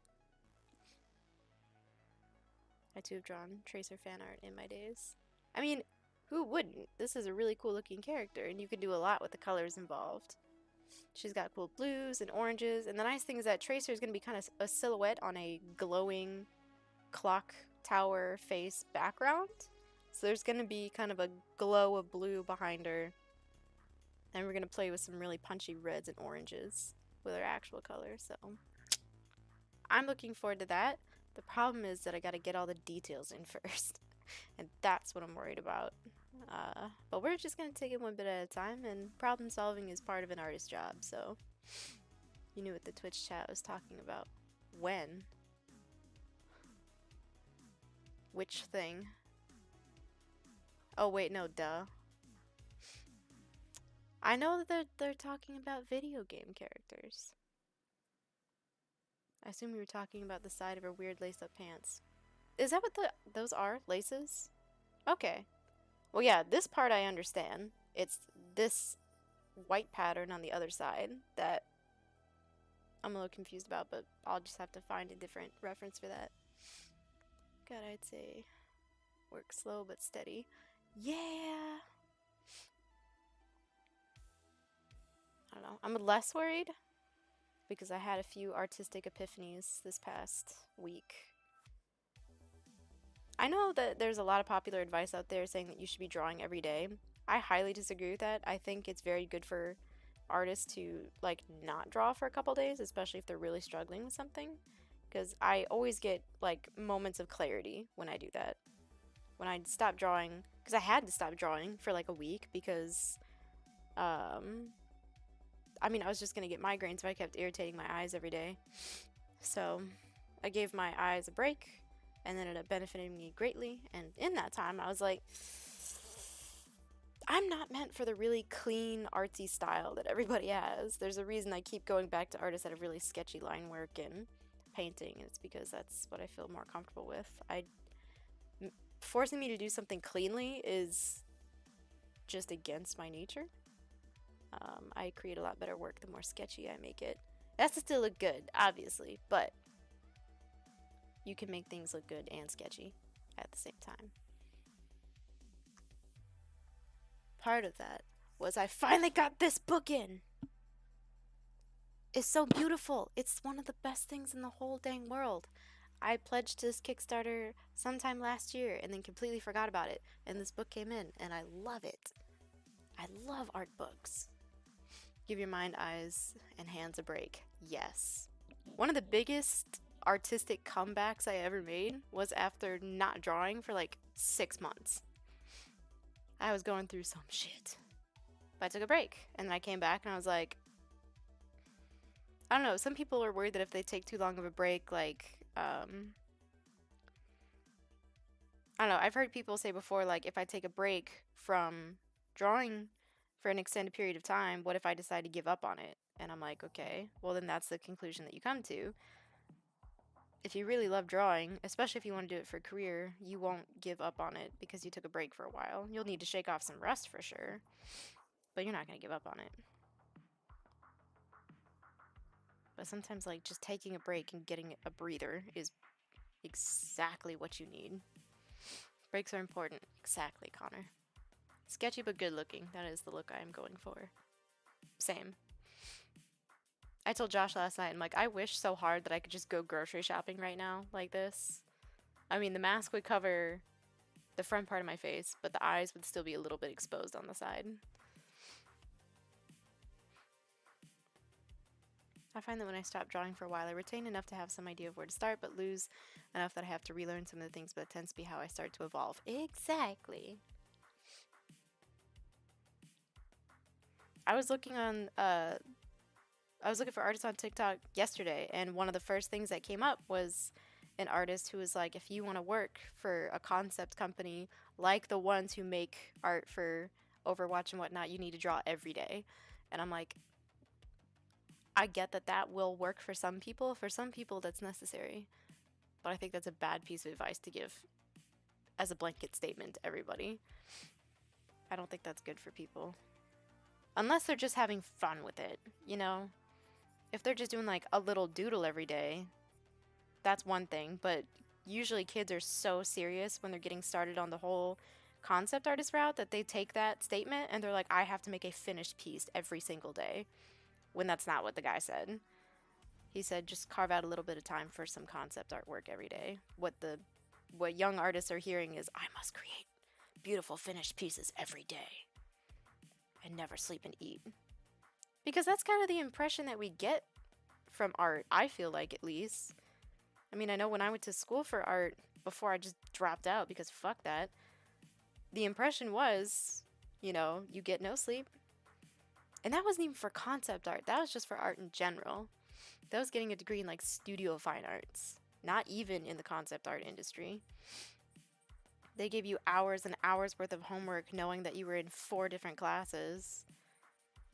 Speaker 3: I too have drawn Tracer fan art in my days. I mean, who wouldn't? This is a really cool looking character, and you can do a lot with the colors involved. She's got cool blues and oranges, and the nice thing is that Tracer is going to be kind of a silhouette on a glowing clock tower face background. So there's going to be kind of a glow of blue behind her. And we're going to play with some really punchy reds and oranges with her actual color, so I'm looking forward to that. The problem is that I got to get all the details in first, and that's what I'm worried about. But we're just going to take it one bit at a time, and problem solving is part of an artist's job, so you knew what the Twitch chat was talking about. When? Which thing? Oh wait, no, duh. I know that they're talking about video game characters. I assume we were talking about the side of her weird lace-up pants. Is that what those are? Laces? Okay. Well, yeah, this part I understand. It's this white pattern on the other side that I'm a little confused about, but I'll just have to find a different reference for that. God, I'd say work slow but steady. Yeah! I don't know. I'm less worried because I had a few artistic epiphanies this past week. I know that there's a lot of popular advice out there saying that you should be drawing every day. I highly disagree with that. I think it's very good for artists to like not draw for a couple days, especially if they're really struggling with something, because I always get like moments of clarity when I do that. When I stop drawing, because I had to stop drawing for like a week because I mean, I was just going to get migraines if I kept irritating my eyes every day. So I gave my eyes a break, and then it ended up benefiting me greatly. And in that time, I was like, I'm not meant for the really clean, artsy style that everybody has. There's a reason I keep going back to artists that have really sketchy line work and painting. And it's because that's what I feel more comfortable with. Forcing me to do something cleanly is just against my nature. I create a lot better work the more sketchy I make it. It has to still look good, obviously, but you can make things look good and sketchy at the same time. Part of that was I finally got this book in. It's so beautiful. It's one of the best things in the whole dang world. I pledged to this Kickstarter sometime last year and then completely forgot about it. And this book came in and I love it. I love art books. Give your mind, eyes, and hands a break. Yes. One of the biggest artistic comebacks I ever made was after not drawing for like 6 months. I was going through some shit. But I took a break and then I came back and I was like, I don't know, some people are worried that if they take too long of a break, like, I don't know, I've heard people say before, like, if I take a break from drawing for an extended period of time, what if I decide to give up on it? And I'm like, okay, well then that's the conclusion that you come to. If you really love drawing, especially if you want to do it for a career, you won't give up on it because you took a break for a while. You'll need to shake off some rust for sure, but you're not going to give up on it. But sometimes, like, just taking a break and getting a breather is exactly what you need. Breaks are important. Exactly, Connor. Sketchy but good looking. That is the look I am going for. Same. I told Josh last night, I'm like, I wish so hard that I could just go grocery shopping right now like this. I mean, the mask would cover the front part of my face, but the eyes would still be a little bit exposed on the side. I find that when I stop drawing for a while, I retain enough to have some idea of where to start, but lose enough that I have to relearn some of the things, but it tends to be how I start to evolve. Exactly. I was looking on I was looking for artists on TikTok yesterday, and one of the first things that came up was an artist who was like, if you want to work for a concept company like the ones who make art for Overwatch and whatnot, you need to draw every day. And I'm like, I get that that will work for some people. For some people, that's necessary. But I think that's a bad piece of advice to give as a blanket statement to everybody. I don't think that's good for people. Unless they're just having fun with it, you know? If they're just doing like a little doodle every day, that's one thing. But usually kids are so serious when they're getting started on the whole concept artist route that they take that statement and they're like, I have to make a finished piece every single day. When that's not what the guy said. He said just carve out a little bit of time for some concept artwork every day. What young artists are hearing is, I must create beautiful finished pieces every day and never sleep and eat. Because that's kind of the impression that we get from art, I feel like, at least. I mean, I know when I went to school for art before I just dropped out because fuck that, the impression was, you know, you get no sleep. And that wasn't even for concept art. That was just for art in general. That was getting a degree in like studio fine arts, not even in the concept art industry. They gave you hours and hours worth of homework knowing that you were in 4 different classes.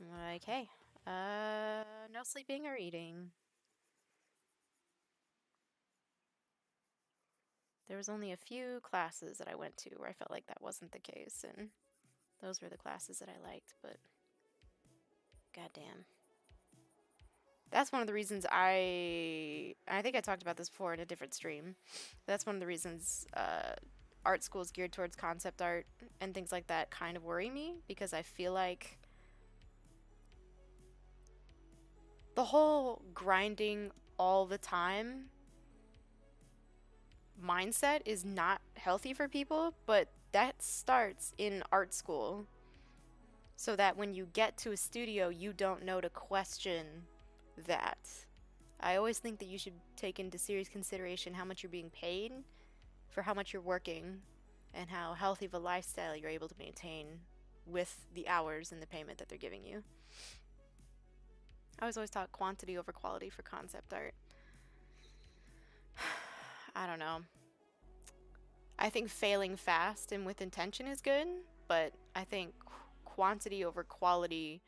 Speaker 3: I'm like, hey, no sleeping or eating. There was only a few classes that I went to where I felt like that wasn't the case, and those were the classes that I liked, but goddamn. That's one of the reasons I think I talked about this before in a different stream. That's one of the reasons art schools geared towards concept art and things like that kind of worry me, because I feel like the whole grinding all the time mindset is not healthy for people, but that starts in art school. So that when you get to a studio, you don't know to question that. I always think that you should take into serious consideration how much you're being paid for how much you're working and how healthy of a lifestyle you're able to maintain with the hours and the payment that they're giving you. I was always taught quantity over quality for concept art. I don't know. I think failing fast and with intention is good, but I think quantity over quality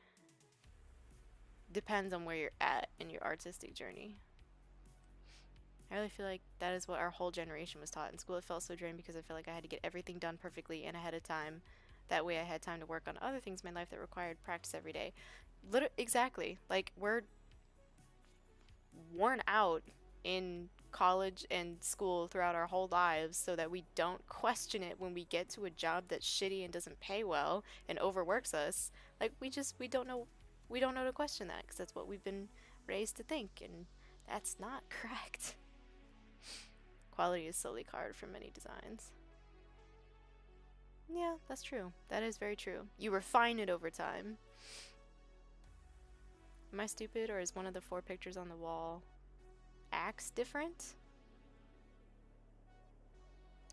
Speaker 3: depends on where you're at in your artistic journey. I really feel like that is what our whole generation was taught in school. It felt so drained because I felt like I had to get everything done perfectly and ahead of time. That way I had time to work on other things in my life that required practice every day. Exactly. Like, we're worn out in college and school throughout our whole lives so that we don't question it when we get to a job that's shitty and doesn't pay well and overworks us. Like, we don't know to question that because that's what we've been raised to think, and that's not correct. Quality is slowly carved from many designs. Yeah, that's true. That is very true. You refine it over time. Am I stupid, or is one of the 4 pictures on the wall acts different?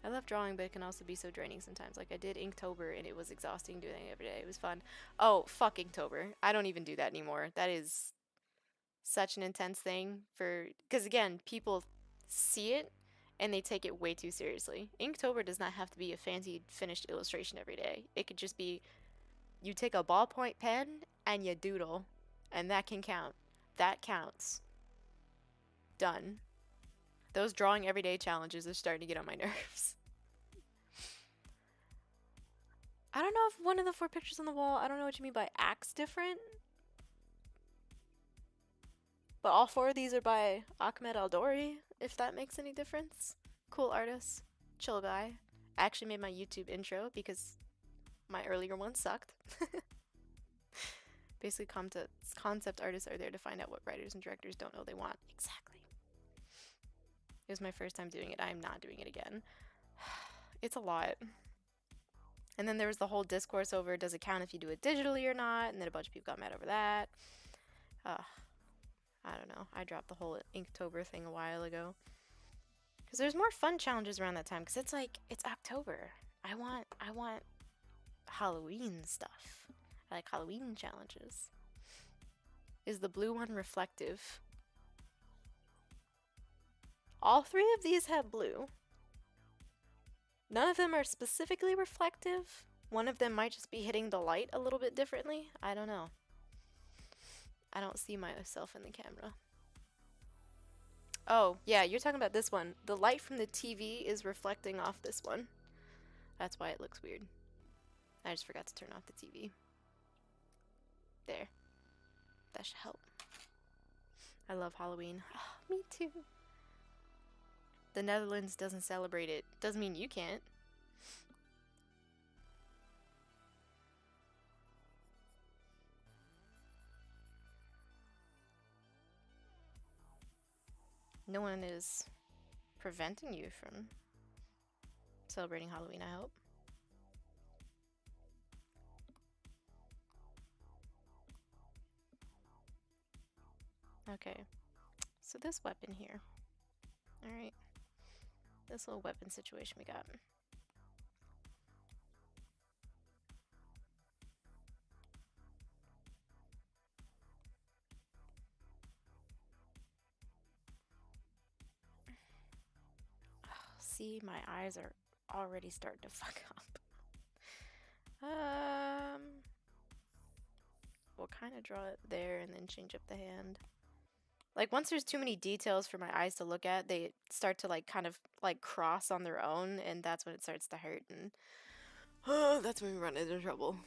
Speaker 3: I love drawing, but it can also be so draining sometimes. Like, I did Inktober, and it was exhausting doing it every day. It was fun. Oh, fuck Inktober. I don't even do that anymore. That is such an intense thing because again, people see it, and they take it way too seriously. Inktober does not have to be a fancy finished illustration every day. It could just be, you take a ballpoint pen, and you doodle. And that can count. That counts. Done. Those drawing everyday challenges are starting to get on my nerves. I don't know if one of the 4 pictures on the wall, I don't know what you mean by acts different. But all 4 of these are by Ahmed Aldori, if that makes any difference. Cool artist. Chill guy. I actually made my YouTube intro because my earlier one sucked. Basically, concept artists are there to find out what writers and directors don't know they want. Exactly. It was my first time doing it. I am not doing it again. It's a lot. And then there was the whole discourse over, does it count if you do it digitally or not? And then a bunch of people got mad over that. I don't know. I dropped the whole Inktober thing a while ago. Because there's more fun challenges around that time. Because it's like, it's October. I want Halloween stuff. I like Halloween challenges. Is the blue one reflective? All three of these have blue. None of them are specifically reflective. One of them might just be hitting the light a little bit differently. I don't know. I don't see myself in the camera. Oh, yeah, you're talking about this one. The light from the TV is reflecting off this one. That's why it looks weird. I just forgot to turn off the TV. There. That should help. I love Halloween. Me too. The Netherlands doesn't celebrate it. Doesn't mean you can't. No one is preventing you from celebrating Halloween, I hope. Okay, so this weapon here. Alright. This little weapon situation we got. See, my eyes are already starting to fuck up. We'll kind of draw it there and then change up the hand. Like, once there's too many details for my eyes to look at, they start to, like, kind of, like, cross on their own, and that's when it starts to hurt, and that's when we run into trouble.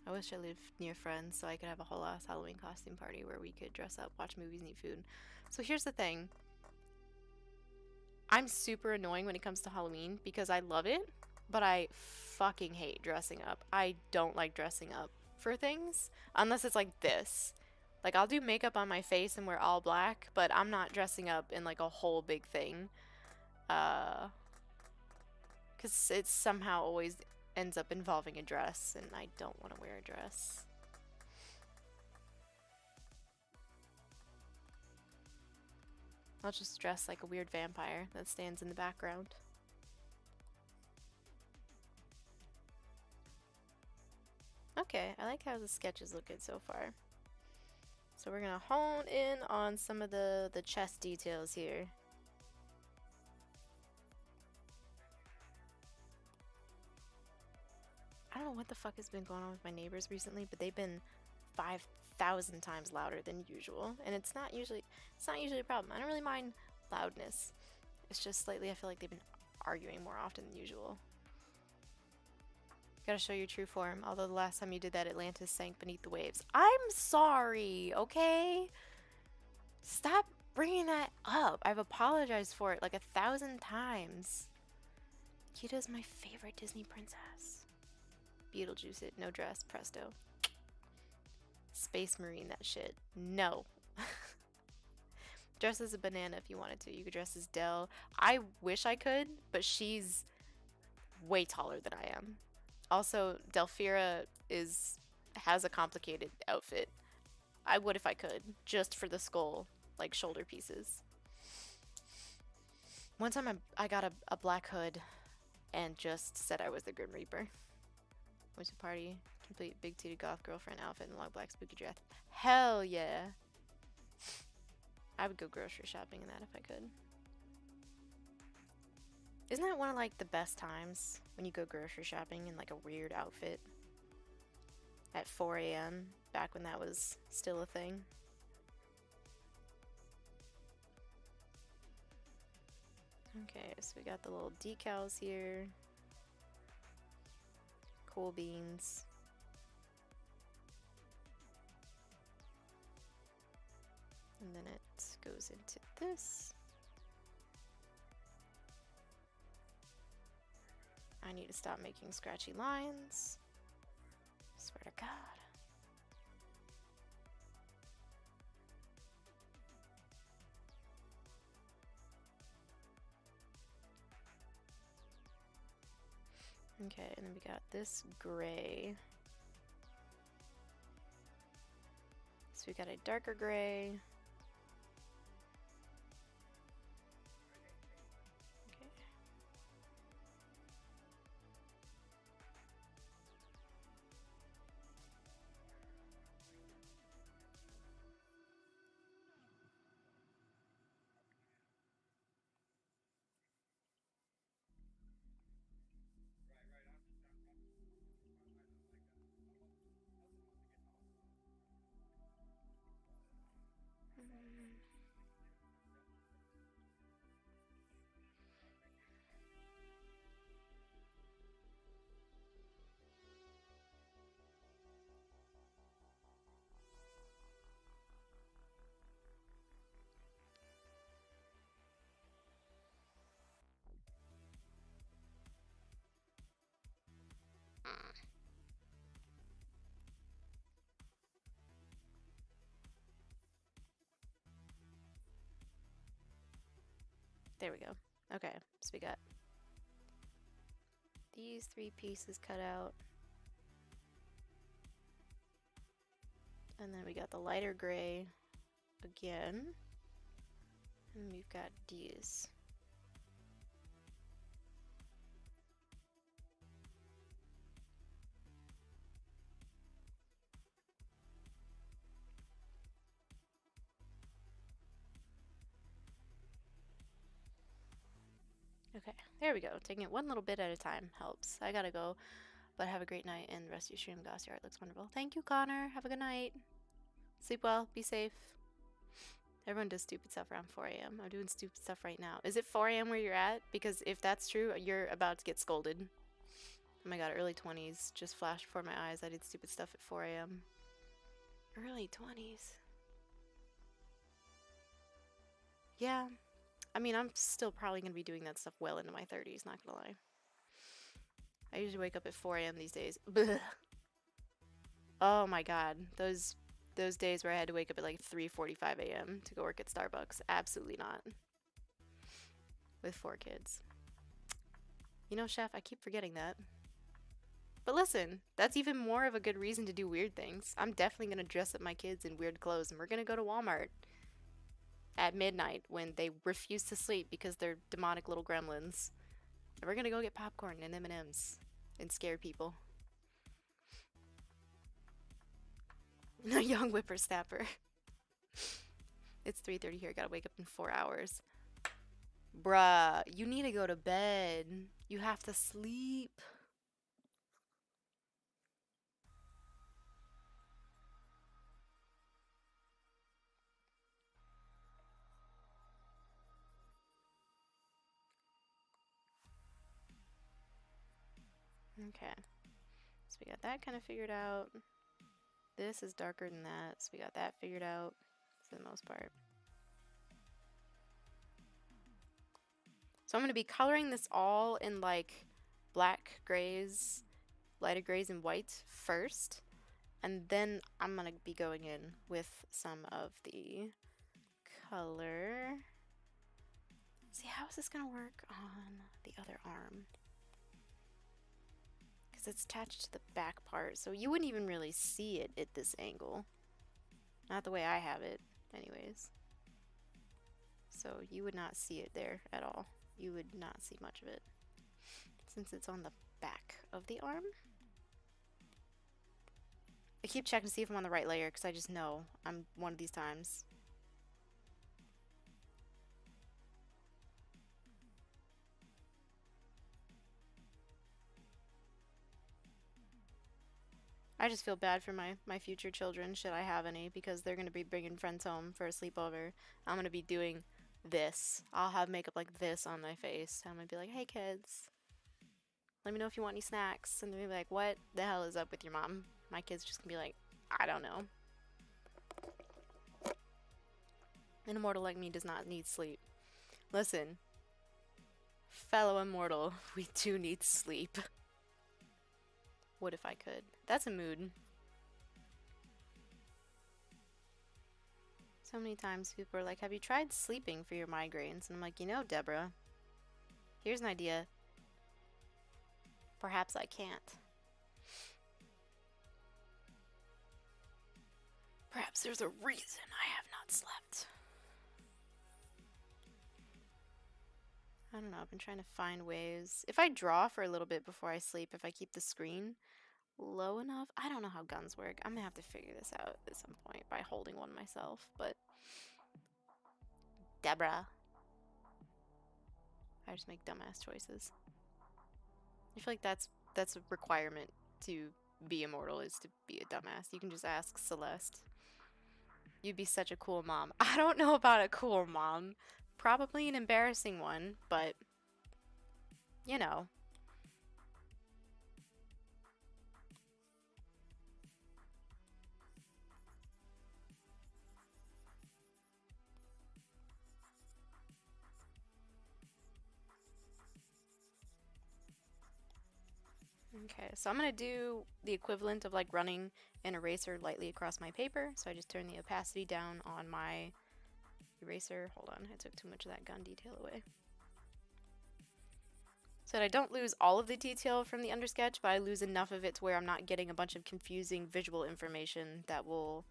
Speaker 3: I wish I lived near friends so I could have a whole ass Halloween costume party where we could dress up, watch movies, and eat food. So here's the thing. I'm super annoying when it comes to Halloween because I love it, but I fucking hate dressing up. I don't like dressing up for things unless it's like this. Like, I'll do makeup on my face and wear all black, but I'm not dressing up in like a whole big thing. Because it somehow always ends up involving a dress, and I don't want to wear a dress. I'll just dress like a weird vampire that stands in the background. Okay, I like how the sketches look good so far. So we're gonna hone in on some of the chest details here. I don't know what the fuck has been going on with my neighbors recently, but they've been 5,000 times louder than usual, and it's not usually a problem. I don't really mind loudness. It's just lately I feel like they've been arguing more often than usual. Gotta show your true form. Although the last time you did that, Atlantis sank beneath the waves. I'm sorry, okay? Stop bringing that up. I've apologized for it like 1,000 times. Kita's my favorite Disney princess. Beetlejuice it, no dress, presto. Space Marine that shit. No. Dress as a banana if you wanted to. You could dress as Dell. I wish I could, but she's way taller than I am. Also, Delphira has a complicated outfit. I would if I could, just for the skull, like shoulder pieces. One time I got a black hood and just said I was the Grim Reaper. Went to a party, complete big titty goth girlfriend outfit and long black spooky dress. Hell yeah. I would go grocery shopping in that if I could. Isn't that one of like the best times when you go grocery shopping in like a weird outfit at 4 a.m. back when that was still a thing? Okay, so we got the little decals here. Cool beans. And then it goes into this. I need to stop making scratchy lines. Swear to God. Okay, and then we got this gray. So we got a darker gray. Okay. There we go. Okay, so we got these 3 pieces cut out. And then we got the lighter gray again. And we've got these. Okay, there we go. Taking it one little bit at a time helps. I gotta go, but have a great night, and the rest of your stream, Goss, your art looks wonderful. Thank you, Connor. Have a good night. Sleep well. Be safe. Everyone does stupid stuff around 4 a.m. I'm doing stupid stuff right now. Is it 4 a.m. where you're at? Because if that's true, you're about to get scolded. Oh my god, early 20s just flashed before my eyes. I did stupid stuff at 4 a.m. Early 20s. Yeah. I mean, I'm still probably going to be doing that stuff well into my 30s, not gonna lie. I usually wake up at 4 a.m. these days. Blech. Oh my god. Those days where I had to wake up at like 3:45 a.m. to go work at Starbucks. Absolutely not. With 4 kids. You know, Chef, I keep forgetting that. But listen, that's even more of a good reason to do weird things. I'm definitely going to dress up my kids in weird clothes, and we're going to go to Walmart at midnight when they refuse to sleep because they're demonic little gremlins. And we're going to go get popcorn and M&Ms and scare people. A young whippersnapper. It's 3:30 here. Gotta wake up in 4 hours. Bruh, you need to go to bed. You have to sleep. Okay. So we got that kind of figured out. This is darker than that, so we got that figured out for the most part. So I'm going to be coloring this all in like black grays, lighter grays, and white first. And then I'm going to be going in with some of the color. See, how is this going to work on the other arm? Because it's attached to the back part, so you wouldn't even really see it at this angle. Not the way I have it, anyways. So you would not see it there at all. You would not see much of it, since it's on the back of the arm. I keep checking to see if I'm on the right layer, because I just know I'm one of these times. I just feel bad for my future children, should I have any, because they're going to be bringing friends home for a sleepover. I'm going to be doing this. I'll have makeup like this on my face. I'm going to be like, hey kids, let me know if you want any snacks. And they'll be like, what the hell is up with your mom? My kid's just going to be like, I don't know. An immortal like me does not need sleep. Listen, fellow immortal, we do need sleep. What if I could? That's a mood. So many times people are like, have you tried sleeping for your migraines? And I'm like, you know, Deborah, here's an idea. Perhaps I can't. Perhaps there's a reason I have not slept. I don't know, I've been trying to find ways. If I draw for a little bit before I sleep, if I keep the screen low enough, I don't know how guns work. I'm gonna have to figure this out at some point by holding one myself, but Deborah. I just make dumbass choices. I feel like that's a requirement to be immortal, is to be a dumbass. You can just ask Celeste. You'd be such a cool mom. I don't know about a cool mom. Probably an embarrassing one, but you know. Okay, so I'm going to do the equivalent of like running an eraser lightly across my paper. So I just turn the opacity down on my eraser. Hold on, I took too much of that gun detail away. So that I don't lose all of the detail from the undersketch, but I lose enough of it to where I'm not getting a bunch of confusing visual information that will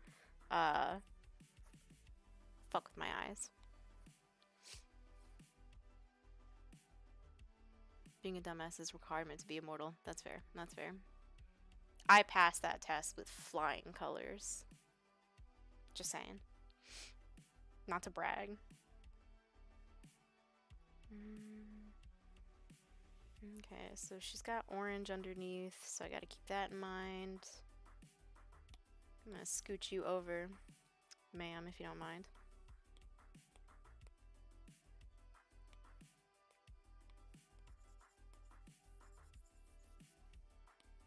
Speaker 3: fuck with my eyes. Being a dumbass is requirement to be immortal. That's fair. That's fair. I passed that test with flying colors. Just saying. Not to brag. Okay, so she's got orange underneath, so I gotta keep that in mind. I'm gonna scooch you over, ma'am, if you don't mind.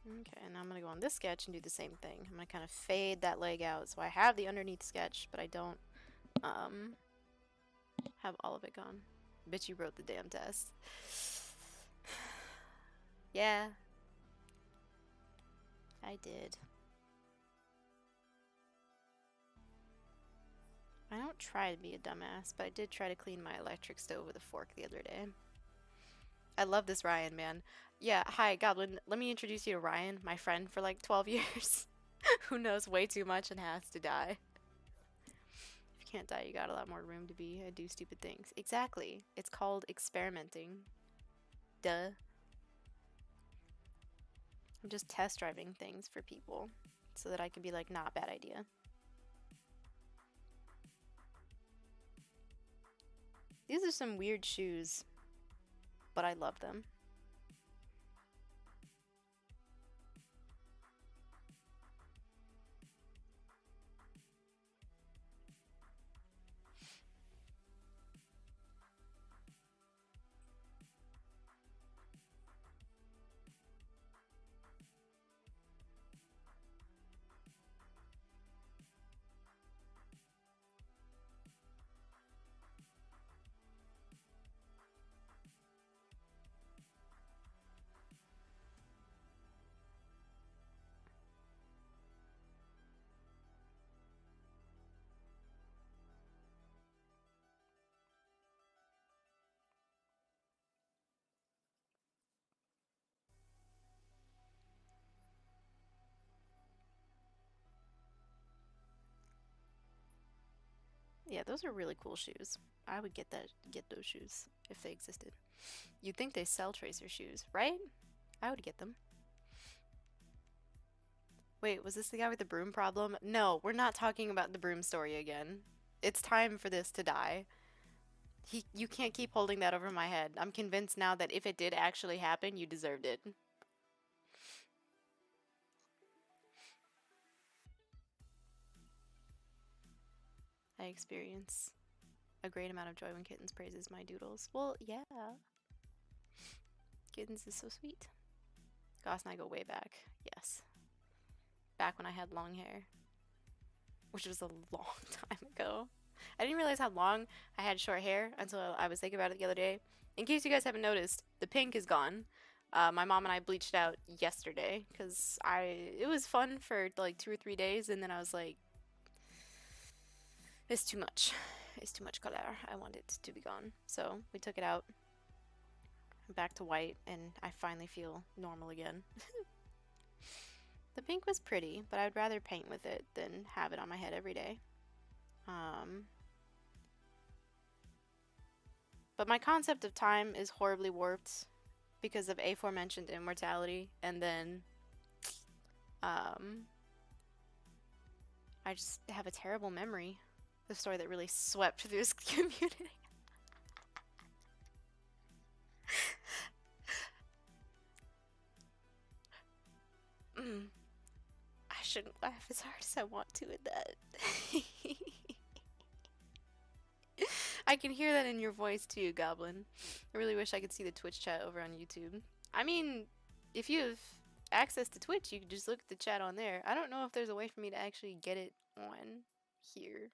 Speaker 3: Okay, and I'm gonna go on this sketch and do the same thing. I'm gonna kind of fade that leg out, so I have the underneath sketch, but I don't have all of it gone. Bitch, you wrote the damn test. Yeah, I did. I don't try to be a dumbass, but I did try to clean my electric stove with a fork the other day. I love this Ryan, man. Yeah, hi, Goblin. Let me introduce you to Ryan, my friend for like 12 years, who knows way too much and has to die. If you can't die, you got a lot more room to be. I do stupid things. Exactly. It's called experimenting. Duh. I'm just test driving things for people so that I can be like, nah, bad idea. These are some weird shoes, but I love them. Yeah, those are really cool shoes. I would get those shoes if they existed. You'd think they sell Tracer shoes, right? I would get them. Wait, was this the guy with the broom problem? No, we're not talking about the broom story again. It's time for this to die. You can't keep holding that over my head. I'm convinced now that if it did actually happen, you deserved it. I experience a great amount of joy when Kittens praises my doodles. Well, yeah. Kittens is so sweet. Goss and I go way back. Yes. Back when I had long hair. Which was a long time ago. I didn't realize how long I had short hair until I was thinking about it the other day. In case you guys haven't noticed, the pink is gone. My mom and I bleached out yesterday because it was fun for like 2 or 3 days, and then I was like, it's too much. It's too much color. I want it to be gone. So we took it out. Back to white, and I finally feel normal again. The pink was pretty, but I would rather paint with it than have it on my head every day. But my concept of time is horribly warped because of aforementioned immortality, and then I just have a terrible memory. The story that really swept through this community. I shouldn't laugh as hard as I want to at that. I can hear that in your voice too, Goblin. I really wish I could see the Twitch chat over on YouTube. I mean, if you have access to Twitch, you can just look at the chat on there. I don't know if there's a way for me to actually get it on here.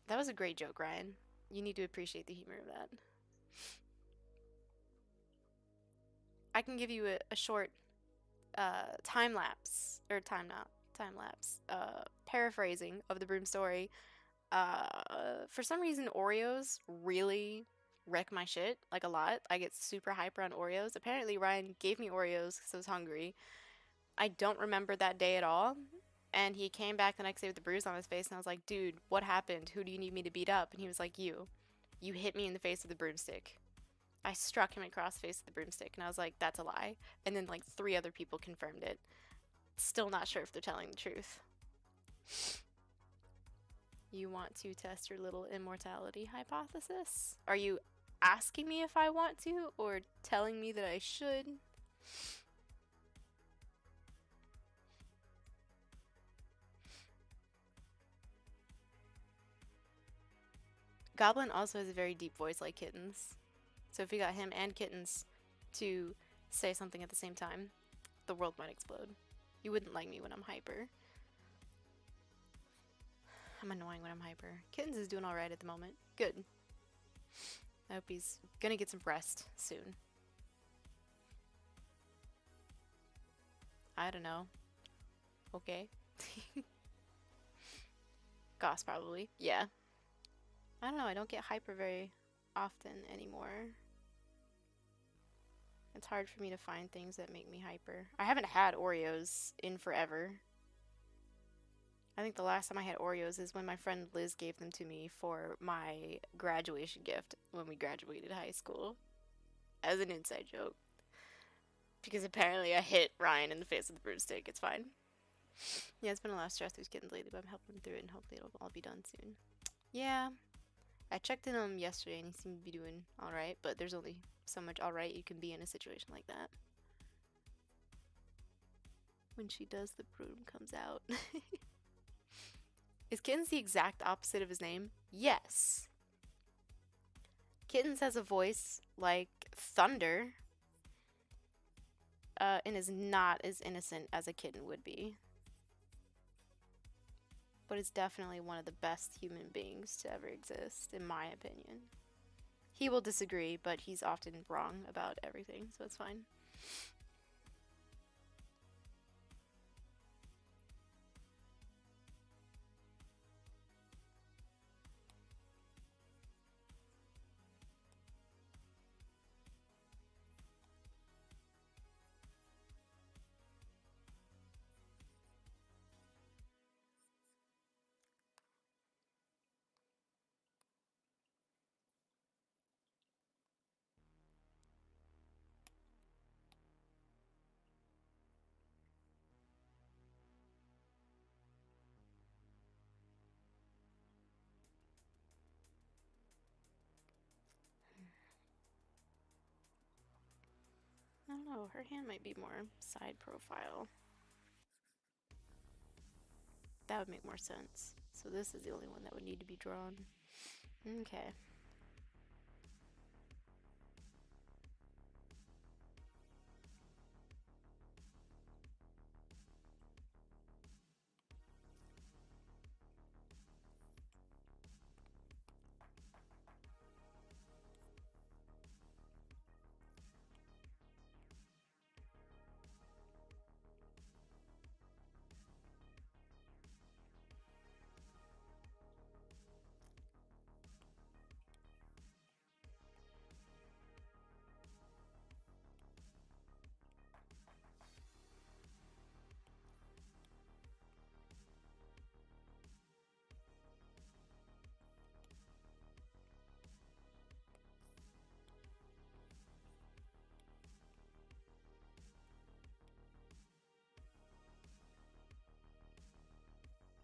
Speaker 3: That was a great joke, Ryan. You need to appreciate the humor of that. I can give you a short time lapse paraphrasing of the broom story For some reason, Oreos really wreck my shit, like a lot. I get super hyper on Oreos. Apparently, Ryan gave me Oreos because I was hungry. I don't remember that day at all. And he came back the next day with a bruise on his face, and I was like, dude, what happened? Who do you need me to beat up? And he was like, you. You hit me in the face with a broomstick. I struck him across the face with the broomstick, and I was like, that's a lie. And then, like, 3 other people confirmed it. Still not sure if they're telling the truth. You want to test your little immortality hypothesis? Are you asking me if I want to, or telling me that I should? Goblin also has a very deep voice like Kittens. So if you got him and Kittens to say something at the same time, the world might explode. You wouldn't like me when I'm hyper. I'm annoying when I'm hyper. Kittens is doing alright at the moment. Good. I hope he's gonna get some rest soon. I don't know. Okay. Goss probably. Yeah. I don't know, I don't get hyper very often anymore. It's hard for me to find things that make me hyper. I haven't had Oreos in forever. I think the last time I had Oreos is when my friend Liz gave them to me for my graduation gift when we graduated high school. As an inside joke. Because apparently I hit Ryan in the face with the broomstick. It's fine. Yeah, it's been a lot of stress through Kittens lately, but I'm helping him through it and hopefully it'll all be done soon. Yeah. I checked in on him yesterday and he seemed to be doing alright, but there's only so much alright you can be in a situation like that. When she does, the broom comes out. Is Kittens the exact opposite of his name? Yes. Kittens has a voice like thunder, and is not as innocent as a kitten would be. But is definitely one of the best human beings to ever exist, in my opinion. He will disagree, but he's often wrong about everything, so it's fine. I don't know, her hand might be more side profile. That would make more sense. So this is the only one that would need to be drawn. Okay.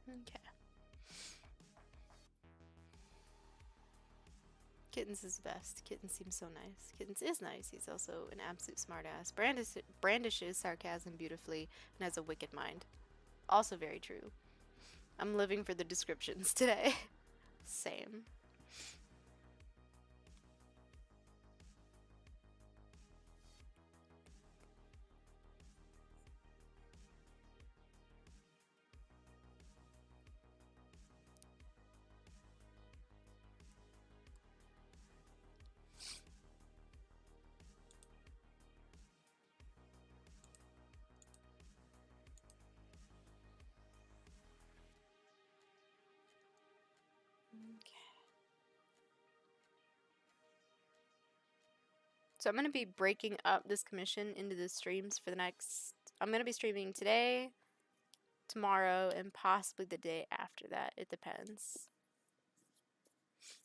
Speaker 3: Okay. Kittens is best. Kittens seems so nice. Kittens is nice. He's also an absolute smartass. Brandishes sarcasm beautifully and has a wicked mind. Also very true. I'm living for the descriptions today. Same. So I'm going to be breaking up this commission into the streams for the next... I'm going to be streaming today, tomorrow, and possibly the day after that. It depends.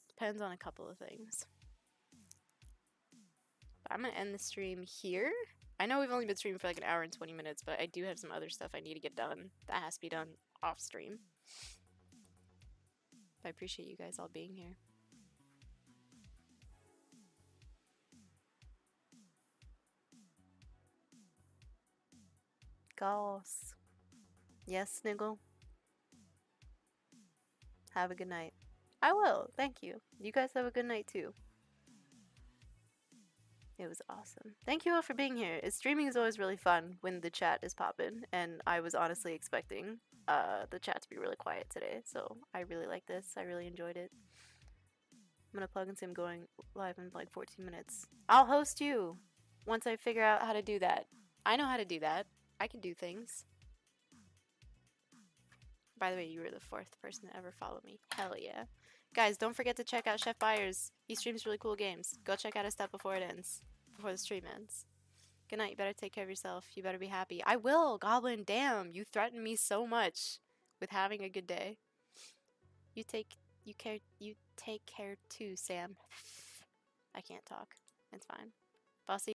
Speaker 3: Depends on a couple of things. But I'm going to end the stream here. I know we've only been streaming for like an hour and 20 minutes, but I do have some other stuff I need to get done that has to be done off stream. I appreciate you guys all being here. Goss. Yes, Sniggle. Have a good night. I will. Thank you. You guys have a good night too. It was awesome. Thank you all for being here. Streaming is always really fun when the chat is popping, and I was honestly expecting the chat to be really quiet today, so I really like this. I really enjoyed it. I'm gonna plug and say I'm going live in like 14 minutes. I'll host you once I figure out how to do that. I know how to do that. I can do things. By the way, you were the 4th person to ever follow me. Hell yeah. Guys, don't forget to check out Chef Byers. He streams really cool games. Go check out his stuff before it ends. Before the stream ends. Good night. You better take care of yourself. You better be happy. I will, Goblin. Damn, you threaten me so much with having a good day. You take care too, Sam. I can't talk. It's fine. I'll see